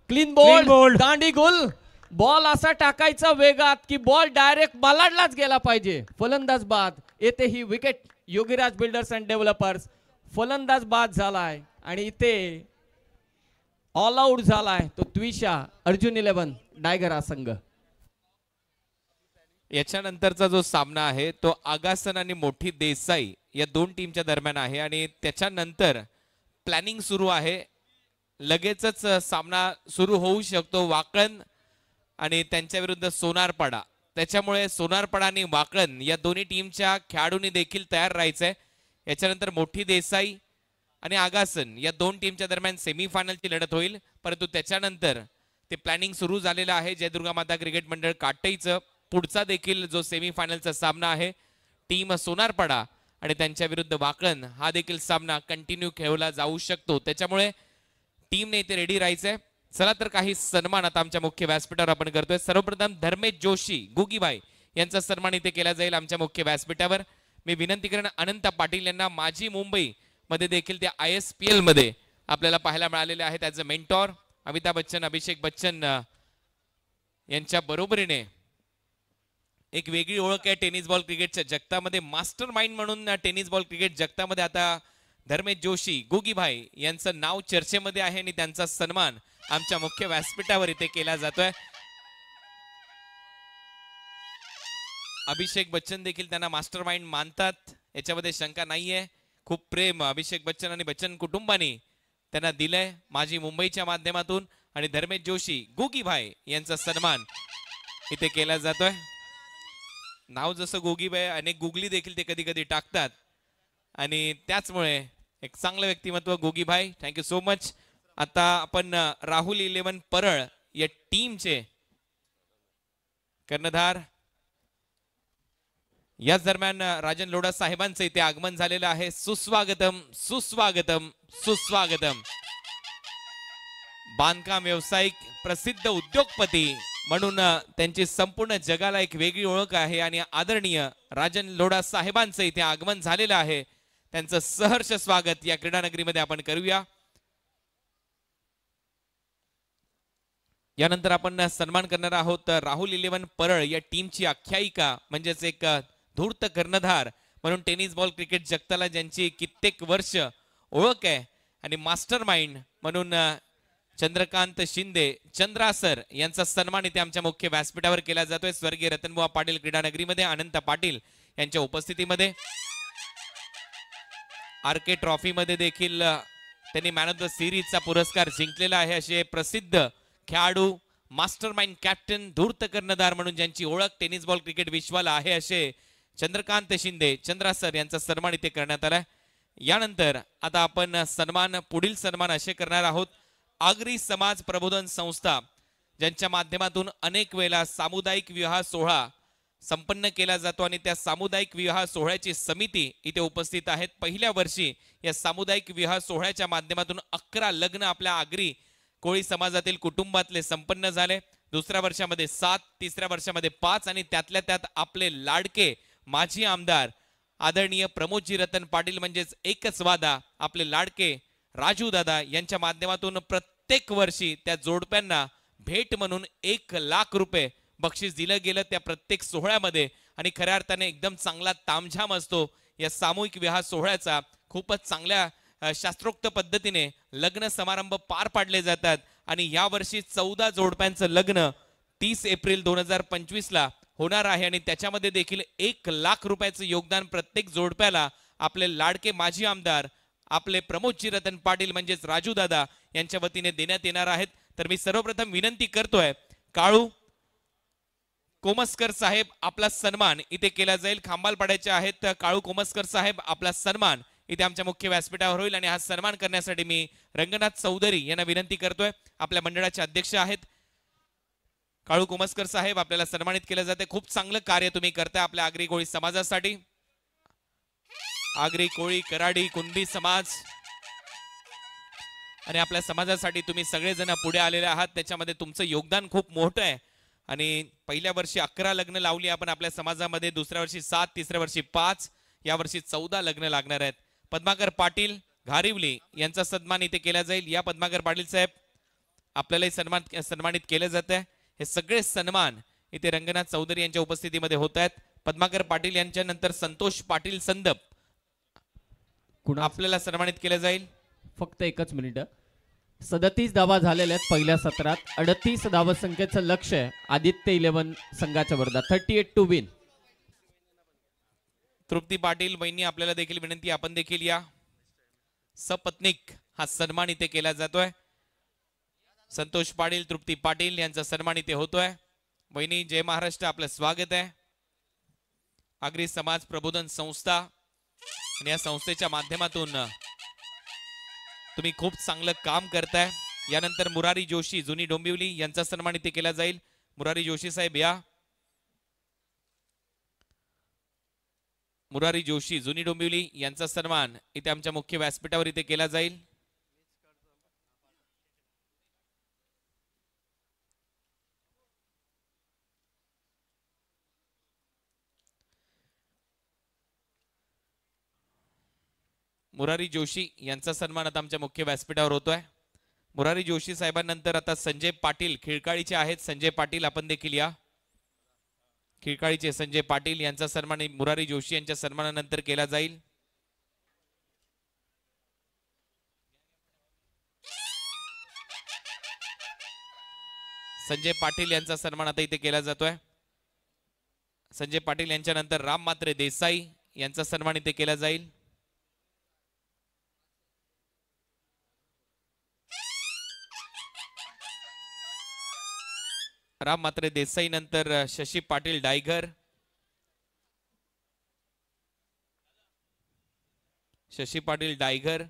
क्लीन बॉल, दांडी गोल. बॉल असा टाकायचा वेगात की बॉल डायरेक्ट बलाडलाच गेला पाहिजे. फलंदाज बाद. येथे ही wicket Yogiraj builders and developers. फलंदाज बाद झालाय आणि इथे ऑल आउट झालाय तो त्विशा अर्जुन 11 डायगर हा संघ. याच्यानंतरचा जो सामना आहे तो आगासन आणि मोठी देसाई या दोन टीमच्या दरम्यान आहे आणि त्याच्यानंतर प्लॅनिंग सुरू आहे. लगेचच सामना सुरू होऊ शकतो. वाकळण आणि त्यांच्या विरुद्ध सोनारपाडा. त्याच्यामुळे सोनारपाडा आणि वाकळण या दोन्ही टीमच्या खेळाडूंनी देखील तयार राहायचंय. याच्यानंतर मोठी देसाई आणि आगासन या दोन टीमच्या दरम्यान सेमीफायनलची लढत होईल. परंतु त्याच्यानंतर ते प्लॅनिंग सुरू झालेलं आहे. जयदुर्गा माता क्रिकेट मंडळ काटईचं पुढचा देखील जो सेमीफायनलचा सामना आहे टीम सोनारपाडा आणि त्यांच्या विरुद्ध वाकळण हा देखील सामना कंटिन्यू खेळवला जाऊ शकतो. त्याच्यामुळे टीमने इथे रेडी राहायचंय. चला तर काही सन्मान आता आमच्या मुख्य व्यासपीठावर आपण करतोय. सर्वप्रथम धर्मेश जोशी गुगीबाई यांचा सन्मान इथे केला जाईल आमच्या मुख्य व्यासपीठावर. मी विनंती करेन अनंत पाटील यांना. माजी मुंबई मध्ये देखील त्या ISPL मध्ये आपल्याला पाहायला मिळालेले आहेत as a mentor. Amitabh Bachchan, Abhishek Bachchan यांच्या बरोबरीने एक वेगळी ओळख आहे टेनिस बॉल क्रिकेटच्या जगतामध्ये. मास्टर माइंड म्हणून टेनिस बॉल क्रिकेट जगतामध्ये आता धर्मेश जोशी गुगीभाई यांचं नाव चर्चेमध्ये आहे आणि त्यांचा सन्मान आमच्या मुख्य व्यासपीठावर इथे केला जातोय. अभिषेक बच्चन देखील त्यांना मास्टर माइंड मानतात, याच्यामध्ये शंका नाहीये. खूप प्रेम अभिषेक बच्चन आणि बच्चन कुटुंबानी त्यांना दिलंय माजी मुंबईच्या माध्यमातून. आणि धर्मेश जोशी गुगीभाई यांचा सन्मान इथे केला जातोय. नाव जसं गोगीबाई, अनेक गुगली देखील ते कधी कधी टाकतात आणि त्याचमुळे एक चांगलं व्यक्तिमत्व गोगीभाई. Thank you so much. आता आपण राहुल 11 परळ या टीमचे कर्णधार. याच दरम्यान राजन लोढा साहेबांचं इथे आगमन झालेलं आहे. सुस्वागतम सुस्वागतम सुस्वागतम. बांधकाम व्यावसायिक, प्रसिद्ध उद्योगपती म्हणून त्यांची संपूर्ण जगाला एक वेगळी ओळख आहे आणि आदरणीय राजन लोढा साहेबांचं इथे आगमन झालेलं आहे. त्यांचं सहर्ष स्वागत या क्रीडानगरीमध्ये आपण करूया. यानंतर आपण सन्मान करणार आहोत राहुल 11 परळ या टीमची आख्यायिका म्हणजेच एक धूर्त कर्णधार म्हणून टेनिस बॉल क्रिकेट जगताला ज्यांची कित्येक वर्ष ओळख आहे आणि मास्टर माइंड म्हणून चंद्रकांत शिंदे चंद्रा सर यांचा सन्मान इथे आमच्या मुख्य व्यासपीठावर केला जातोय. स्वर्गीय रतनबुवा पाटील क्रीडानगरीमध्ये अनंत पाटील यांच्या उपस्थितीमध्ये. RK ट्रॉफी मध्ये देखील त्यांनी मॅन ऑफ द सिरीजचा पुरस्कार जिंकलेला आहे. असे प्रसिद्ध खेळाडू, मास्टर माइंड, कॅप्टन, धूर्त कर्णधार म्हणून ज्यांची ओळख टेनिस बॉल क्रिकेट विश्वाला आहे असे चंद्रकांत शिंदे चंद्रा सर यांचा सन्मान इथे करण्यात आलाय. यानंतर आता आपण पुढील सन्मान असे करणार आहोत. आगरी समाज प्रबोधन संस्था ज्यांच्या माध्यमातून अनेक वेळा सामुदायिक विवाह सोहळा संपन्न केला जातो आणि त्या सामुदायिक विवाह सोहळ्याची समिती इथे उपस्थित आहेत. पहिल्या वर्षी या सामुदायिक विवाह सोहळ्याच्या माध्यमातून 11 लग्न आपल्या आगरी कोळी समाजातील कुटुंबातले संपन्न झाले. दुसऱ्या वर्षामध्ये 7, तिसऱ्या वर्षामध्ये 5 आणि त्यातल्या त्यात आपले लाडके माजी आमदार आदरणीय प्रमोदजी रतन पाटील म्हणजेच एकच वादा आपले लाडके राजू दादा यांच्या माध्यमातून प्रत्येक वर्षी त्या जोडप्यांना भेट म्हणून 1 लाख रुपये बक्षीस दिलं गेलं त्या प्रत्येक सोहळ्यामध्ये. आणि खऱ्या अर्थाने एकदम चांगला तामझाम असतो या सामूहिक विवाह सोहळ्याचा. खूपच चांगल्या शास्त्रोक्त पद्धतीने लग्न समारंभ पार पाडले जातात आणि या वर्षी 14 जोडप्यांचं लग्न 30 एप्रिल 2025 ला होणार आहे आणि त्याच्यामध्ये देखील 1 लाख रुपयाचं योगदान प्रत्येक जोडप्याला आपले लाडके माजी आमदार आपले प्रमोदजी रतन पाटील म्हणजेच राजू दादा यांच्या वतीने देण्यात येणार आहेत. तर मी सर्वप्रथम विनंती करतोय काळू कोमस्कर साहेब आपला सन्मान इथे केला जाईल. खांबालपाड्याचे आहेत काळू कोमस्कर साहेब आपला सन्मान इथे आमच्या मुख्य व्यासपीठावर होईल आणि हा सन्मान करण्यासाठी मी रंगनाथ चौधरी यांना विनंती करतोय. आपल्या मंडळाचे अध्यक्ष आहेत काळू कुमस्कर साहेब, आपल्याला सन्मानित केलं जाते. खूप चांगलं कार्य तुम्ही करताय आपल्या आगरी कोळी समाजासाठी. आगरी कोळी कराडी कुणबी समाज आणि आपल्या समाजासाठी तुम्ही सगळेजण पुढे आलेले आहात. त्याच्यामध्ये तुमचं योगदान खूप मोठं आहे. आणि पहिल्या वर्षी 11 लग्न लावली आपण आपल्या समाजामध्ये, दुसऱ्या वर्षी 7, तिसऱ्या वर्षी 5, या वर्षी 14 लग्न लागणार आहेत. पद्माकर पाटील घारिवली यांचा सन्मान इथे केला जाईल. या पद्माकर पाटील साहेब आपल्यालाही सन्मानित केलं जात आहे. हे सगळे सन्मान इथे रंगनाथ चौधरी यांच्या उपस्थितीमध्ये होत आहेत. पद्माकर पाटील यांच्या नंतर संतोष पाटील संदप आपल्याला सन्मानित केलं जाईल. फक्त एकच मिनिट. 37 धावा झालेल्या आहेत पहिल्या सत्रात. 38 धावा संख्येचं लक्ष आहे आदित्य 11 संघाच्या विरोधात. 38 टू विन. तृप्ती पाटील वहिनी आपल्याला देखील विनंती, आपण देखील या. सपत्नीक हा सन्मान इथे केला जातोय. संतोष पाटील तृप्ती पाटील यांचा सन्मान इथे होतोय. वहिनी जय महाराष्ट्र, आपलं स्वागत आहे. आगरी समाज प्रबोधन संस्था आणि या संस्थेच्या माध्यमातून तुम्ही खूप चांगलं काम करताय. यानंतर मुरारी जोशी जुनी डोंबिवली यांचा सन्मान इथे केला जाईल. मुरारी जोशी साहेब या. मुरारी जोशी जुनी डोंबिवली यांचा सन्मान इथे आमच्या मुख्य व्यासपीठावर इथे केला जाईल. मुरारी जोशी यांचा सन्मान आता आमच्या मुख्य व्यासपीठावर होतोय. मुरारी जोशी साहेबांनंतर आता संजय पाटील खिळकाळीचे आहेत. संजय पाटील आपण देखील या. खिळकाळीचे संजय पाटील यांचा सन्मान मुरारी जोशी यांच्या सन्मानानंतर केला जाईल. संजय पाटील यांचा सन्मान आता इथे केला जातोय. संजय पाटील यांच्या नंतर राम मात्रे देसाई यांचा सन्मान इथे केला जाईल. राम मात्रे देसाई नंतर शशी पाटील डायगर. शशी पाटील डायगर.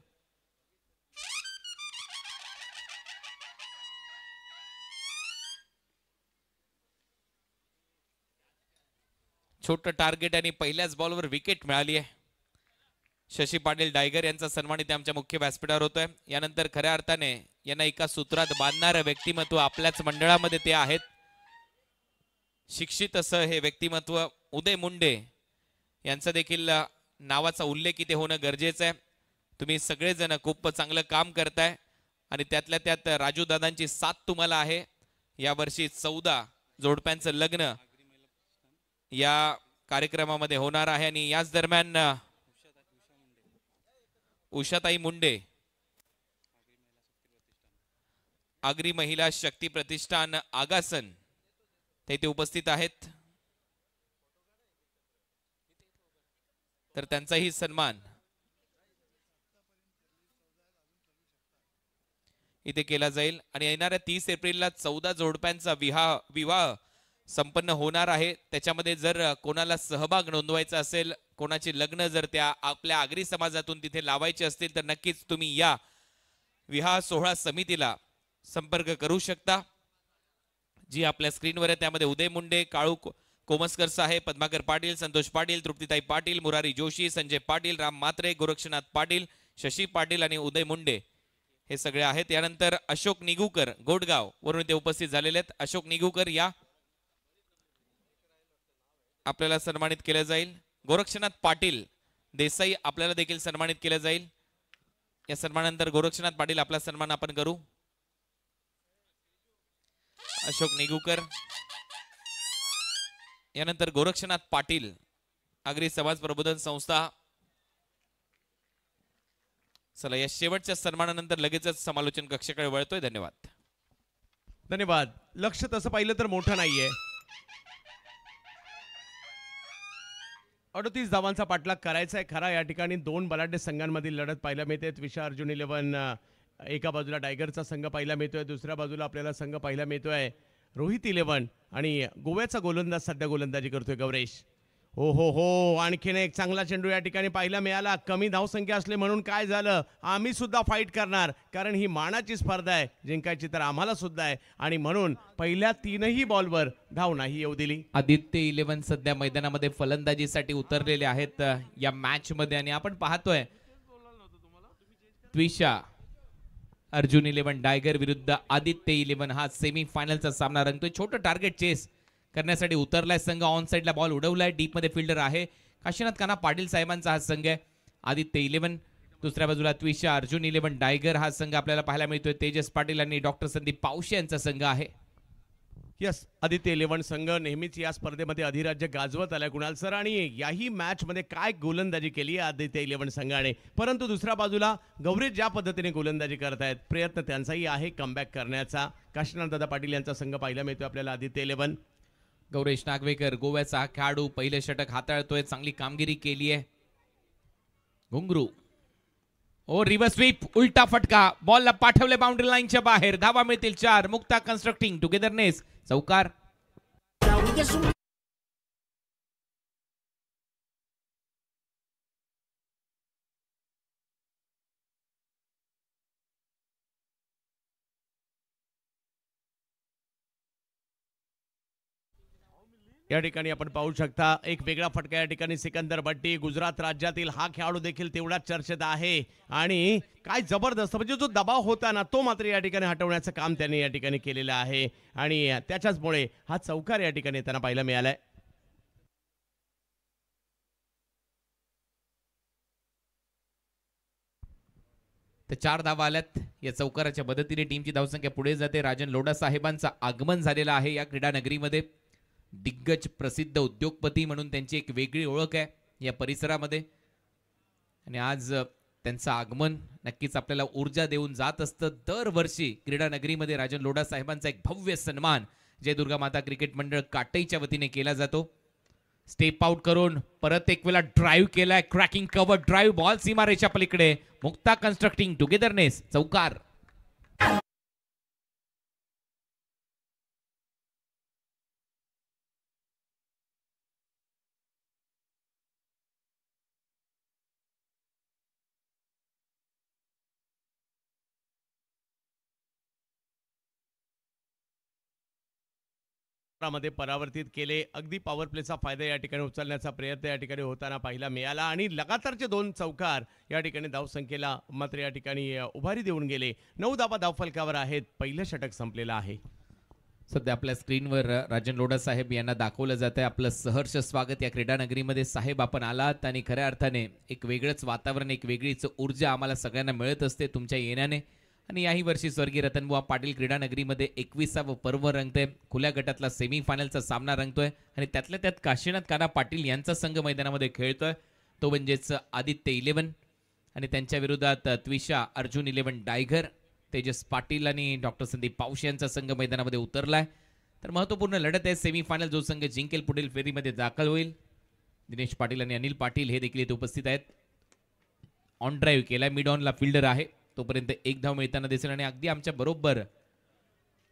छोटं टार्गेट आणि पहिल्याच बॉलवर विकेट मिळाली आहे. शशी पाटील डायगर यांचा सन्मान इथे आमच्या मुख्य व्यासपीठावर होतोय. यानंतर खऱ्या अर्थाने यांना एका सूत्रात बांधणारं व्यक्तिमत्व आपल्याच मंडळामध्ये ते आहेत. शिक्षित असं हे व्यक्तिमत्व उदय मुंडे यांचा देखील नावाचा उल्लेख इथे होणं गरजेचं आहे. तुम्ही सगळेजण खूप चांगलं काम करताय आणि त्यातल्या त्यात राजू दादांची साथ तुम्हाला आहे. यावर्षी 14 जोडप्यांचं लग्न या कार्यक्रमामध्ये होणार आहे आणि याच दरम्यान उषाताई मुंडे आगरी महिला शक्ती प्रतिष्ठान आगासन ते इथे उपस्थित आहेत. तर त्यांचाही सन्मान इथे केला जाईल आणि येणाऱ्या 30 एप्रिलला 14 जोडप्यांचा विवाह संपन्न होणार आहे. त्याच्यामध्ये जर कोणाला सहभाग नोंदवायचा असेल, कोणाचे लग्न जर त्या आपल्या आगरी समाजातून तिथे लावायचे असतील तर नक्कीच तुम्ही या विवाह सोहळा समितीला संपर्क करू शकता. जी आपल्या स्क्रीनवर आहे त्यामध्ये उदय मुंडे, काळू कोमस्कर साहेब, पद्माकर पाटील, संतोष पाटील, तृप्तीताई पाटील, मुरारी जोशी, संजय पाटील, राम मात्रे, गोरक्षनाथ पाटील, शशी पाटील आणि उदय मुंडे हे सगळे आहेत. यानंतर अशोक निगुकर गोडगाव वरून ते उपस्थित झालेले आहेत. अशोक निगुकर या. आपल्याला सन्मानित केलं जाईल. गोरक्षनाथ पाटील देसाई आपल्याला देखील सन्मानित केलं जाईल. या सन्मानानंतर गोरक्षनाथ पाटील आपला सन्मान आपण करू. अशोक निगुकर यानंतर गोरक्षनाथ पाटील आगरी समाज प्रबोधन संस्था. चला या शेवटच्या सन्मानानंतर लगेचच समालोचन कक्षाकडे वळतोय. धन्यवाद. धन्यवाद. लक्ष तसं पाहिलं तर मोठं नाहीये. 38 धावांचा पाठलाग करायचा आहे खरा. या ठिकाणी 2 बलाढ्य संघांमधील लढत पाहायला मिळते. विशाल अर्जुन 11 एका बाजूला टायगरचा संघ पाहायला मिळतोय, दुसऱ्या बाजूला आपल्याला संघ पाहायला मिळतोय रोहित 11 आणि गोव्याचा गोलंदाज सध्या गोलंदाजी करतोय गौरेश. हो, आणखीन एक चांगला चेंडू या ठिकाणी पाहायला मिळाला. कमी धावसंख्या असले म्हणून काय झालं, आम्ही सुद्धा फाईट करणार, कारण ही मानाची स्पर्धा आहे, जिंकायची तर आम्हाला सुद्धा आहे आणि म्हणून पहिल्या 3ही बॉलवर धाव नाही येऊ दिली. आदित्य 11 सध्या मैदानामध्ये फलंदाजीसाठी उतरलेले आहेत या मॅच मध्ये आणि आपण पाहतोय त्विषा अर्जुन 11 डायगर विरुद्ध आदित्य 11 हा सेमी फायनलचा सामना रंगतोय. छोटं टार्गेट चेस करण्यासाठी उतरलाय संघ. ऑन साइडला बॉल उडवलाय. डीप मध्ये फिल्डर आहे काशीनाथ काना पाटील साहेबांचा हा संघ आहे. आदित्य 11 दुसऱ्या बाजूला त्विषा अर्जुन 11 डायगर हा संघ आपल्याला पाहायला मिळतोय. तेजस पाटील आणि डॉक्टर संदीप पावशे यांचा संघ आहे. यस, आदित्य 11 संघ नेहमीच या स्पर्धेमध्ये अधिराज्य गाजवत आलाय कुणाल सर, आणि याही मॅच मध्ये काय गोलंदाजी केली आहे आदित्य 11 संघाने. परंतु दुसऱ्या बाजूला गौरी ज्या पद्धतीने गोलंदाजी करतायत, प्रयत्न त्यांचाही आहे कमबॅक करण्याचा. काशीनाथ दादा पाटील यांचा संघ पाहायला मिळतोय आपल्याला. आदित्य 11 गौरेश नागवेकर गोव्याचा हा खेळाडू पहिले षटक हाताळतोय. चांगली कामगिरी केली आहे. घुंगरू ओ रिव्हर्स स्वीप, उलटा फटका, बॉलला पाठवले बाउंड्री लाईनच्या बाहेर. धावा मिळतील 4. मुक्ता कन्स्ट्रक्टिंग टुगेदरनेस चौकार. या ठिकाणी आपण पाहू शकता एक वेगळा फटका या ठिकाणी सिकंदर बट्टी, गुजरात राज्यातील हा खेळाडू देखील तेवढाच चर्चेत आहे. आणि काय जबरदस्त, म्हणजे जो दबाव होता ना तो मात्र या ठिकाणी हटवण्याचं काम त्यांनी या ठिकाणी केलेलं आहे आणि त्याच्याचमुळे हा चौकार या ठिकाणी त्यांना पाहायला मिळालाय. तर 4 धावा आल्यात. या चौकाराच्या मदतीने टीमची धावसंख्या पुढे जाते. राजन लोढा साहेबांचं आगमन झालेलं आहे या क्रीडा नगरीमध्ये. दिग्गज प्रसिद्ध उद्योगपती म्हणून त्यांची एक वेगळी ओळख आहे या परिसरामध्ये आणि आज त्यांचं आगमन नक्कीच आपल्याला ऊर्जा देऊन जात असतं. दरवर्षी क्रीडा नगरीमध्ये राजन लोढा साहेबांचा एक भव्य सन्मान जय दुर्गा माता क्रिकेट मंडळ काटईच्या वतीने केला जातो. स्टेप आउट करून परत एक वेळा ड्राईव्ह केलाय. क्रॅकिंग कव्हर ड्राईव्ह, बॉल सीमारेषा पलीकडे. मुक्ता कन्स्ट्रक्टिंग टुगेदरनेस चौकार. मध्ये परावर्तित केले. अगदी पॉवर प्लेचा फायदा या ठिकाणी उचलण्याचा प्रयत्न या ठिकाणी होताना पाहायला मिळाला आणि लगातारचे 2 चौकार या ठिकाणी धावसंख्येला मात्र या ठिकाणी उभारी देऊन गेले. 9 धावा धावफलकावर आहेत. पहिलं षटक संपलेलं आहे. सध्या आपल्या स्क्रीनवर राजन लोढा साहेब यांना दाखवलं जात आहे. आपलं सहर्ष स्वागत या क्रीडा नगरीमध्ये. साहेब आपण आलात आणि खऱ्या अर्थाने एक वेगळंच वातावरण, एक वेगळीच ऊर्जा आम्हाला सगळ्यांना मिळत असते तुमच्या येण्याने. आणि याही वर्षी स्वर्गीय रतनबुवा पाटील क्रीडा नगरीमध्ये 21वा पर्व रंगतोय. खुल्या गटातला सेमी फायनलचा सामना रंगतोय आणि त्यातल्या त्यात काशीनाथ काना पाटील यांचा संघ मैदानामध्ये खेळतोय. तो म्हणजेच आदित्य 11 आणि त्यांच्या विरोधात त्विषा अर्जुन 11 डायगर, तेजस पाटील आणि डॉक्टर संदीप पावशे यांचा संघ मैदानामध्ये उतरलाय. तर महत्त्वपूर्ण लढत आहे. सेमी फायनल जो संघ जिंकेल पुढील फेरीमध्ये दाखल होईल. दिनेश पाटील आणि अनिल पाटील हे देखील इथे उपस्थित आहेत. ऑन ड्राईव्ह केलाय. मिड ऑनला फिल्डर आहे. तोपर्यंत 1 धाव मिळताना दिसेल आणि अगदी आमच्या बरोबर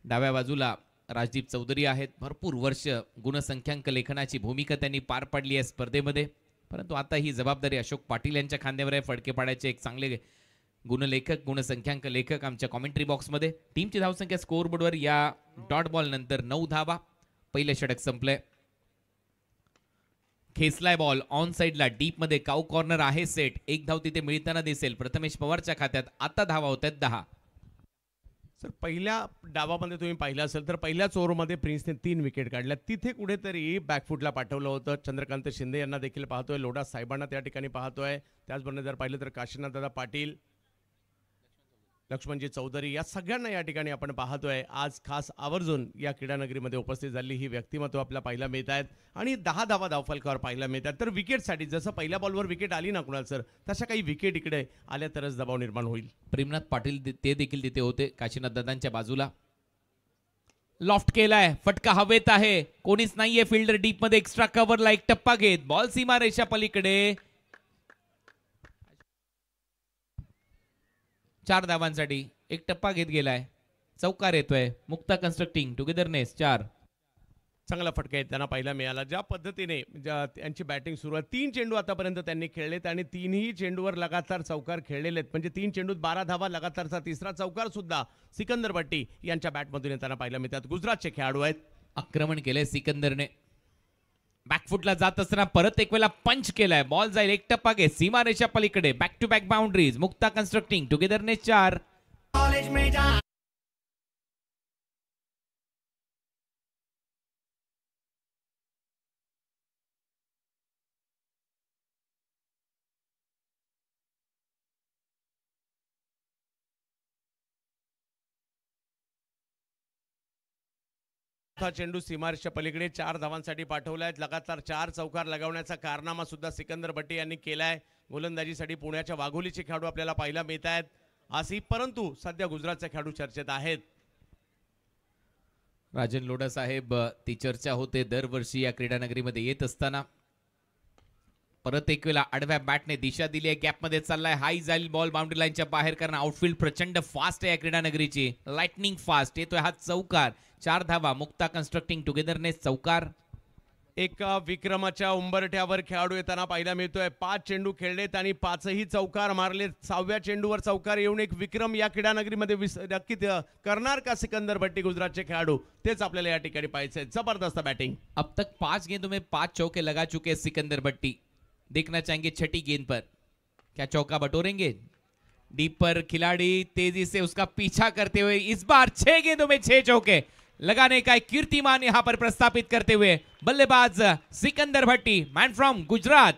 डाव्या बाजूला राजदीप चौधरी आहेत. भरपूर वर्ष गुणसंख्याक लेखनाची भूमिका त्यांनी पार पाडली आहे स्पर्धेमध्ये. परंतु आता ही जबाबदारी अशोक पाटील यांच्या खांद्यावर आहे. फडके पाडायचे एक चांगले गुणलेखक, गुणसंख्याक लेखक आमच्या कॉमेंट्री बॉक्समध्ये. टीमची धावसंख्या स्कोअरबोर्डवर या डॉट बॉल नंतर 9 धावा. पहिले षटक संपलंय. खेचलाय बॉल ऑन साइडला डीप मध्ये. काऊ कॉर्नर आहे सेट. 1 धाव तिथे मिळताना दिसेल. प्रथमेश पवारच्या खात्यात. आता धावा होत आहेत 10. सर पहिल्या डावामध्ये तुम्ही पाहिलं असेल तर पहिल्याच ओव्हरमध्ये प्रिन्सने 3 विकेट काढल्या. तिथे कुठेतरी बॅकफुटला पाठवलं होतं. चंद्रकांत शिंदे यांना देखील पाहतोय. लोढा साहेबांना त्या ठिकाणी पाहतोय. त्याचबरोबर जर पाहिलं तर काशीनाथ दादा पाटील, लक्ष्मणजी चौधरी या सगळ्यांना या ठिकाणी आपण पाहतोय. आज खास आवर्जून या क्रीडा नगरीमध्ये उपस्थित झालेली ही व्यक्तिमत्व आपल्याला पाहायला मिळत आहेत आणि 10 धावा धावफलकावर पाहायला मिळतात. तर विकेटसाठी जसं पहिल्या बॉलवर विकेट आली ना कुणाल सर, तशा काही विकेट इकडे आल्या तरच दबाव निर्माण होईल. प्रेमनाथ पाटील ते देखील तिथे होते काशीनाथ दादांच्या बाजूला. लॉफ्ट केलाय. फटका हवेत आहे. कोणीच नाहीये फिल्डर डीप मध्ये. एक्स्ट्रा कव्हरला एक टप्पा घेत बॉल सीमा रेषा पलीकडे. 4 धावांसाठी एक टप्पा घेत गेलाय. चौकार येतोय. Mukta constructing togetherness 4. चांगला फटका त्यांना पाहायला मिळाला. ज्या पद्धतीने त्यांची बॅटिंग सुरू आहे, 3 चेंडू आतापर्यंत त्यांनी खेळलेत आणि 3ही चेंडूवर लगातार चौकार खेळलेले आहेत. म्हणजे 3 चेंडूत 12 धावा, लगातारचा तिसरा चौकार सुद्धा सिकंदर भट्टी यांच्या बॅटमधून येताना पाहायला मिळतात. गुजरातचे खेळाडू आहेत. आक्रमण केलंय सिकंदरने, बॅकफुटला जात असताना परत एक वेळा पंच केलाय. बॉल जाईल एक टप्पा घे सीमारेषा पलीकडे. Back to back boundaries. Mukta constructing टुगेदरने 4. कॉलेज में जा चेंडू सीमारेषच्या पलीकडे 4 धावांसाठी पाठवलाय. लगातार 4 चौकार लगावण्याचा कारनामा सुद्धा सिकंदर भट्टी यांनी केलाय. गोलंदाजीसाठी पुण्याच्या वाघोलीचे खेळाडू आपल्याला पाहायला मिळत आहेत आसिफ, परंतु सध्या गुजरातचे खेळाडू चर्चेत आहेत. राजन लोढा साहेब, ती चर्चा होते दरवर्षी या क्रीडानगरीमध्ये येत असताना. परत एक वेळा आडव्या बॅटने दिशा दिली आहे. गॅपमध्ये चाललाय. हाय जाईल बॉल बाउंड्री लाईनच्या बाहेर, कारण आउटफील्ड प्रचंड फास्ट आहे या क्रीडानगरीची. लाइटनिंग फास्ट येतोय हा चौकार. 4 धावा. मुक्ता कन्स्ट्रक्टिंग टुगेदरने चौकार. एका विक्रमाच्या उंबरठ्यावर खेळाडू येताना पाहायला मिळतोय. 5 चेंडू खेळलेत आणि 5ही चौकार मारलेत. 6व्या चेंडूवर चौकार येऊन एक विक्रम या क्रीडानगरीमध्ये नक्की करणार का सिकंदर भट्टी गुजरातचे खेळाडू, तेच आपल्याला या ठिकाणी पाहायचंय. जबरदस्त बॅटिंग. अब तक 5 गेंदों में 5 चौके लगा चुके सिकंदर भट्टी. देखना चाहेंगे छठी गेंद पर क्या चौका बटोरेंगे. डीप पर खिलाड़ी तेजी से उसका पीछा करते हुए इस बार 6 गेंदों में 6 चौके लगाने का एक कीर्तिमान यहां पर प्रस्थापित करते हुए बल्लेबाज सिकंदर भट्टी, मैन फ्रॉम गुजरात.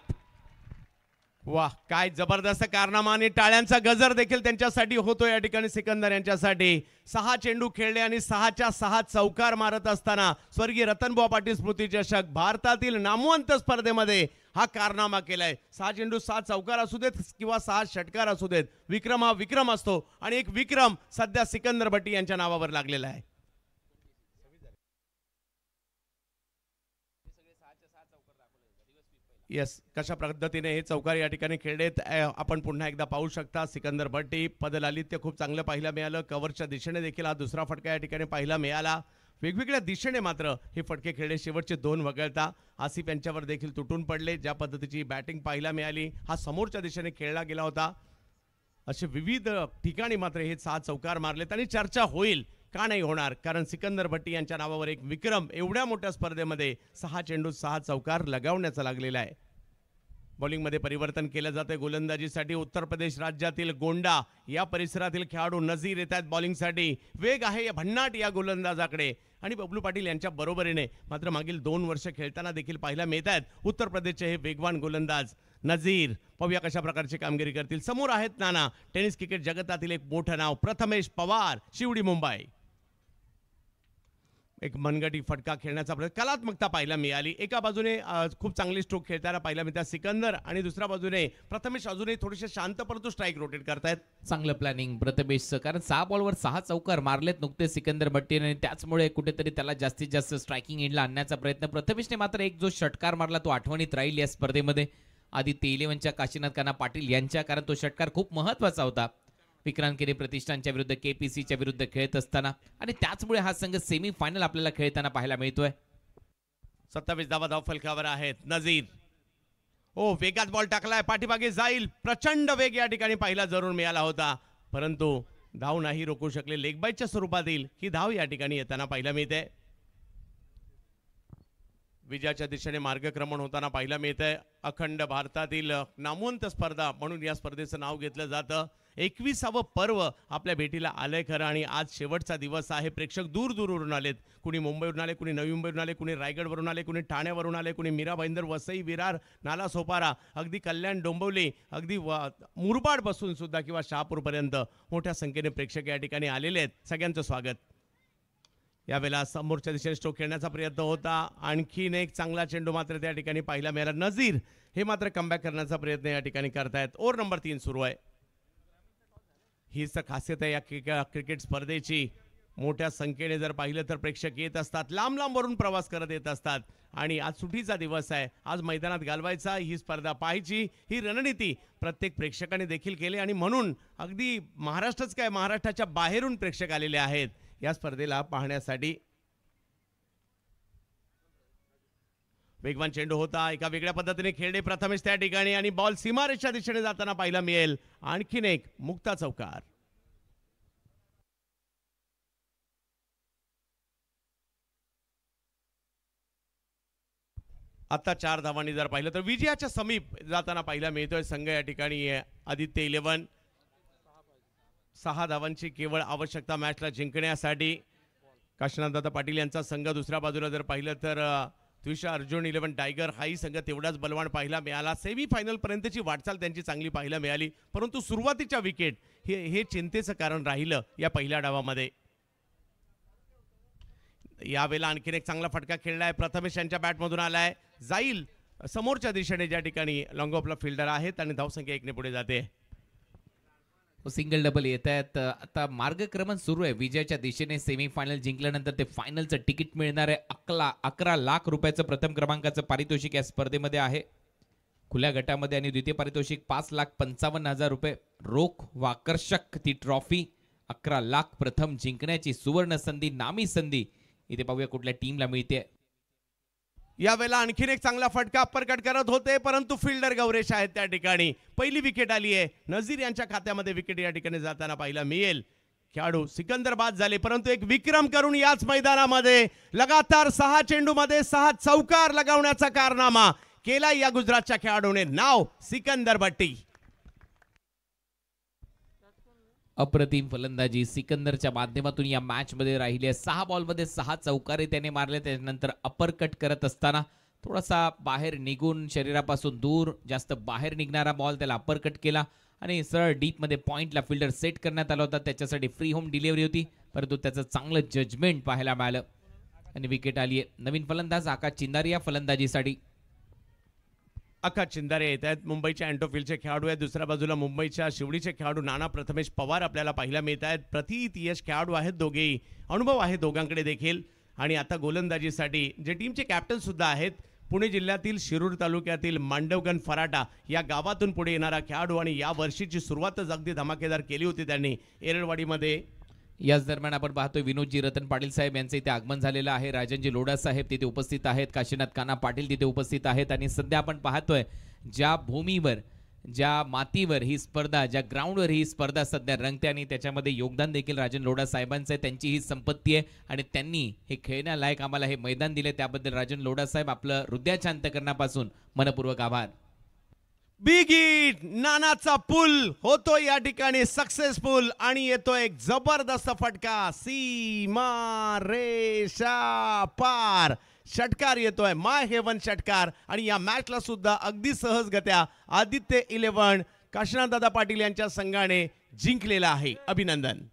वाह, काय जबरदस्त कारनामा आणि टाळ्यांचा गजर देखील त्यांच्यासाठी होतो या ठिकाणी. सिकंदर यांच्यासाठी 6 चेंडू खेळले आणि 6च्या 6 चौकार मारत असताना स्वर्गीय रतनबुवा पाटील स्मृती चषक भारतातील नामवंत स्पर्धेमध्ये हा कारनामा केलाय. 6 चेंडू 6 चौकार असू देत किंवा 6 षटकार असू देत, विक्रम हा विक्रम असतो आणि एक विक्रम सध्या सिकंदर भट्टी यांच्या नावावर लागलेला आहे. येस, कशा पद्धतीने हे चौकार या ठिकाणी खेळलेत आपण पुन्हा एकदा पाहू शकता. सिकंदर भट्टी पदलालित्य खूप चांगलं पाहायला मिळालं. कव्हरच्या दिशेने देखील हा दुसरा फटका या ठिकाणी पाहायला मिळाला. वेगवेगळ्या दिशेने मात्र हे फटके खेळले. शेवटचे 2 वगळता आसिफ यांच्यावर देखील तुटून पडले. ज्या पद्धतीची बॅटिंग पाहायला मिळाली, हा समोरच्या दिशेने खेळला गेला होता. असे विविध ठिकाणी मात्र हे 6 चौकार मारलेत आणि चर्चा होईल का नाही होणार, कारण सिकंदर भट्टी यांच्या नावावर एक विक्रम एवढ्या मोठ्या स्पर्धेमध्ये 6 चेंडू 6 चौकार लगावण्याचा लागलेला आहे. बॉलिंगमध्ये परिवर्तन केलं जाते. गोलंदाजीसाठी उत्तर प्रदेश राज्यातील गोंडा या परिसरातील खेळाडू नजीर येत आहेत बॉलिंगसाठी. वेग आहे या भन्नाट या गोलंदाजाकडे आणि बबलू पाटील यांच्या बरोबरीने मात्र मागील 2 वर्ष खेळताना देखील पाहायला मिळत आहेत उत्तर प्रदेशचे हे वेगवान गोलंदाज नजीर. पाहूया कशा प्रकारची कामगिरी करतील. समोर आहेत नाना, टेनिस क्रिकेट जगतातील एक मोठं नाव प्रथमेश पवार, शिवडी मुंबई. एक मनगटी फटका खेळण्याचा प्रयत्न, कलात्मकता पाहायला मिळाली. एका बाजूने खूप चांगली स्ट्रोक खेळताना पाहायला मिळतात सिकंदर आणि दुसऱ्या बाजूने प्रथमेश अजूनही थोडेसे शांत परंतु स्ट्राईक रोटेट करतायत. चांगलं प्लॅनिंग प्रथमेशचं, कारण 6 बॉलवर 6 चौकार मारलेत नुकते सिकंदर भट्टीने आणि त्याचमुळे कुठेतरी त्याला जास्तीत जास्त स्ट्रायकिंग एंडला आणण्याचा प्रयत्न. प्रथमेशने मात्र एक जो षटकार मारला तो आठवणीत राहील या स्पर्धेमध्ये. आदित्य 11च्या काशीनाथ कान्हा पाटील यांच्या, कारण तो षटकार खूप महत्वाचा होता. विक्रांत केरे प्रतिष्ठानच्या विरुद्ध केपीसीच्या विरुद्ध खेळत असताना आणि त्याचमुळे हा संघ सेमी फायनल आपल्याला खेळताना पाहायला मिळतोय. 27 धावा धावफलकावर आहेत. नजीर वेगात बॉल टाकलाय, पाठीमागे जाईल. प्रचंड वेग या ठिकाणी पाहायला जरूर मिळाला होता, परंतु धाव नाही रोखू शकले. लेग बाईटच्या स्वरूपातील ही धाव या ठिकाणी येताना पाहायला मिळते. विजयाच्या दिशेने मार्गक्रमण होताना पाहायला मिळतंय. अखंड भारतातील नामवंत स्पर्धा म्हणून या स्पर्धेचं नाव घेतलं जातं. 21वे पर्व आपल्या भेटीला आलंय खरं आणि आज शेवटचा दिवस आहे. प्रेक्षक दूर दूरवरून आलेत. कुणी मुंबईवरून आले, कुणी नवी मुंबईवरून आले, कुणी रायगडवरून आले, कुणी ठाण्यावरून आले, कुणी मीरा भाईंदर, वसई, विरार, नाला सोपारा, अगदी कल्याण, डोंबिवली, अगदी मुरबाड बसून सुद्धा किंवा शहापूरपर्यंत मोठ्या संख्येने प्रेक्षक या ठिकाणी आलेले आहेत. सगळ्यांचं स्वागत. यावेळेला समोरच्या दिशेने स्ट्रोक खेळण्याचा प्रयत्न होता. आणखीन एक चांगला चेंडू मात्र त्या ठिकाणी पाहायला मिळाला. नजीर हे मात्र कमबॅक करण्याचा प्रयत्न या ठिकाणी करतायत. ओव्हर नंबर 3 सुरू आहे. हीच तर खासियत आहे या क्रिकेट स्पर्धेची. मोठ्या संख्येने जर पाहिलं तर प्रेक्षक येत असतात, लांब लांबवरून प्रवास करत येत असतात आणि आज सुट्टीचा दिवस आहे. आज मैदानात घालवायचा, ही स्पर्धा पाहायची, ही रणनीती प्रत्येक प्रेक्षकाने देखील केली आणि म्हणून अगदी महाराष्ट्रच काय, महाराष्ट्राच्या बाहेरून प्रेक्षक आलेले आहेत या स्पर्धेला पाहण्यासाठी. वेगवान चेंडू होता, एका वेगळ्या पद्धतीने खेळले प्रथमेश त्या ठिकाणी आणि बॉल सीमारेषा दिशेने जाताना पाहायला मिळेल. आणखीन एक मुक्ता चौकार. आता 4 धावांनी जर पाहिलं तर विजयाच्या समीप जाताना पाहायला मिळतोय संघ या ठिकाणी. आदित्य 11 6 धावांची केवळ आवश्यकता मॅचला जिंकण्यासाठी. काशीनाथदादा पाटील यांचा संघ दुसऱ्या बाजूला जर पाहिलं तर तुषार अर्जुन 11 टायगर हाही संघ तेवढाच बलवान पाहायला मिळाला. सेमीफायनल पर्यंतची वाटचाल त्यांची चांगली पाहायला मिळाली, परंतु सुरुवातीच्या विकेट हे चिंतेचं कारण राहिलं या पहिल्या डावामध्ये. यावेळेला आणखीन एक चांगला फटका खेळलाय, प्रथमेश यांच्या बॅटमधून आलाय, जाईल समोरच्या दिशेने ज्या ठिकाणी लॉंग ऑफला फिल्डर आहेत आणि धावसंख्या 1 ने पुढे जाते. सिंगल डबल येत आहेत. आता मार्गक्रमण सुरू आहे विजयाच्या दिशेने. सेमीफायनल जिंकल्यानंतर ते फायनलचं तिकीट मिळणार आहे. 11 लाख रुपयाचं प्रथम क्रमांकाचं पारितोषिक या स्पर्धेमध्ये आहे. खुल्या गटामध्ये आणि द्वितीय पारितोषिक 5,55,000 रुपये रोख व आकर्षक ती ट्रॉफी. 11 लाख प्रथम जिंकण्याची सुवर्ण संधी, नामी संधी इथे पाहूया कुठल्या टीमला मिळते. यावेळेला आणखीन एक चांगला फटका अप्परकट करत होते, परंतु फिल्डर गौरेश आहेत त्या ठिकाणी. पहिली विकेट आली आहे, नझीर यांच्या खात्यामध्ये विकेट या ठिकाणी जाताना पाहायला मिळेल. खेळाडू सिकंदर बाद झाले, परंतु एक विक्रम करून याच मैदानामध्ये लगातार 6 चेंडूमध्ये 6 चौकार लगावण्याचा कारनामा केला या गुजरातच्या खेळाडूने. नाव सिकंदर भट्टी. अप्रतिम फलंदाजी सिकंदरच्या माध्यमातून या मॅच मध्ये राहिली आहे. 6 बॉलमध्ये 6 चौकारे त्याने मारले. त्यानंतर अपर कट करत असताना थोडासा बाहेर निघून शरीरापासून दूर जास्त बाहेर निघणारा बॉल त्याला अपर कट केला आणि सरळ डीप मध्ये पॉइंटला फिल्डर सेट करण्यात आला होता. त्याच्यासाठी फ्री होम डिलिव्हरी होती, परंतु त्याचं चांगलं जजमेंट पाहायला मिळालं आणि विकेट आली आहे. नवीन फलंदाज आकाश चिंदारी या फलंदाजीसाठी. आकाश चिंदारे येत आहेत, मुंबईच्या अँटोफिल्डचे खेळाडू आहेत. दुसऱ्या बाजूला मुंबईच्या शिवडीचे खेळाडू नाना प्रथमेश पवार आपल्याला पाहायला मिळत आहेत. प्रतीत यश खेळाडू आहेत दोघेही, अनुभव आहे दोघांकडे देखील. आणि आता गोलंदाजीसाठी जे टीमचे कॅप्टन सुद्धा आहेत, पुणे जिल्ह्यातील शिरूर तालुक्यातील मांडवगण फराटा या गावातून पुढे येणारा खेळाडू आणि या वर्षीची सुरुवातच अगदी धमाकेदार केली होती त्यांनी एरळवाडीमध्ये. याच दरम्यान आपण पाहतोय विनोदजी रतन पाटील साहेब यांचे इथे आगमन झालेलं आहे. राजनजी लोढा साहेब तिथे उपस्थित आहेत. काशीनाथ काना पाटील तिथे उपस्थित आहेत. आणि सध्या आपण पाहतोय ज्या भूमीवर, ज्या मातीवर ही स्पर्धा, ज्या ग्राउंडवर ही स्पर्धा सध्या रंगते आणि त्याच्यामध्ये योगदान देखील राजन लोढा साहेबांचं आहे. त्यांची ही संपत्ती आहे आणि त्यांनी हे खेळण्यालायक आम्हाला हे मैदान दिले, त्याबद्दल राजन लोढा साहेब आपलं हृदयाच्या अंतःकरणापासून मनपूर्वक आभार. बिग हिट, नानाचा पुल होतो या ठिकाणी सक्सेसफुल आणि येतो एक जबरदस्त फटका सीमा रेषा पार. षटकार येतोय, माय हेवन षटकार. आणि या मॅचला सुद्धा अगदी सहजगत्या आदित्य 11 काशीनाथ दादा पाटील यांच्या संघाने जिंकलेला आहे. अभिनंदन.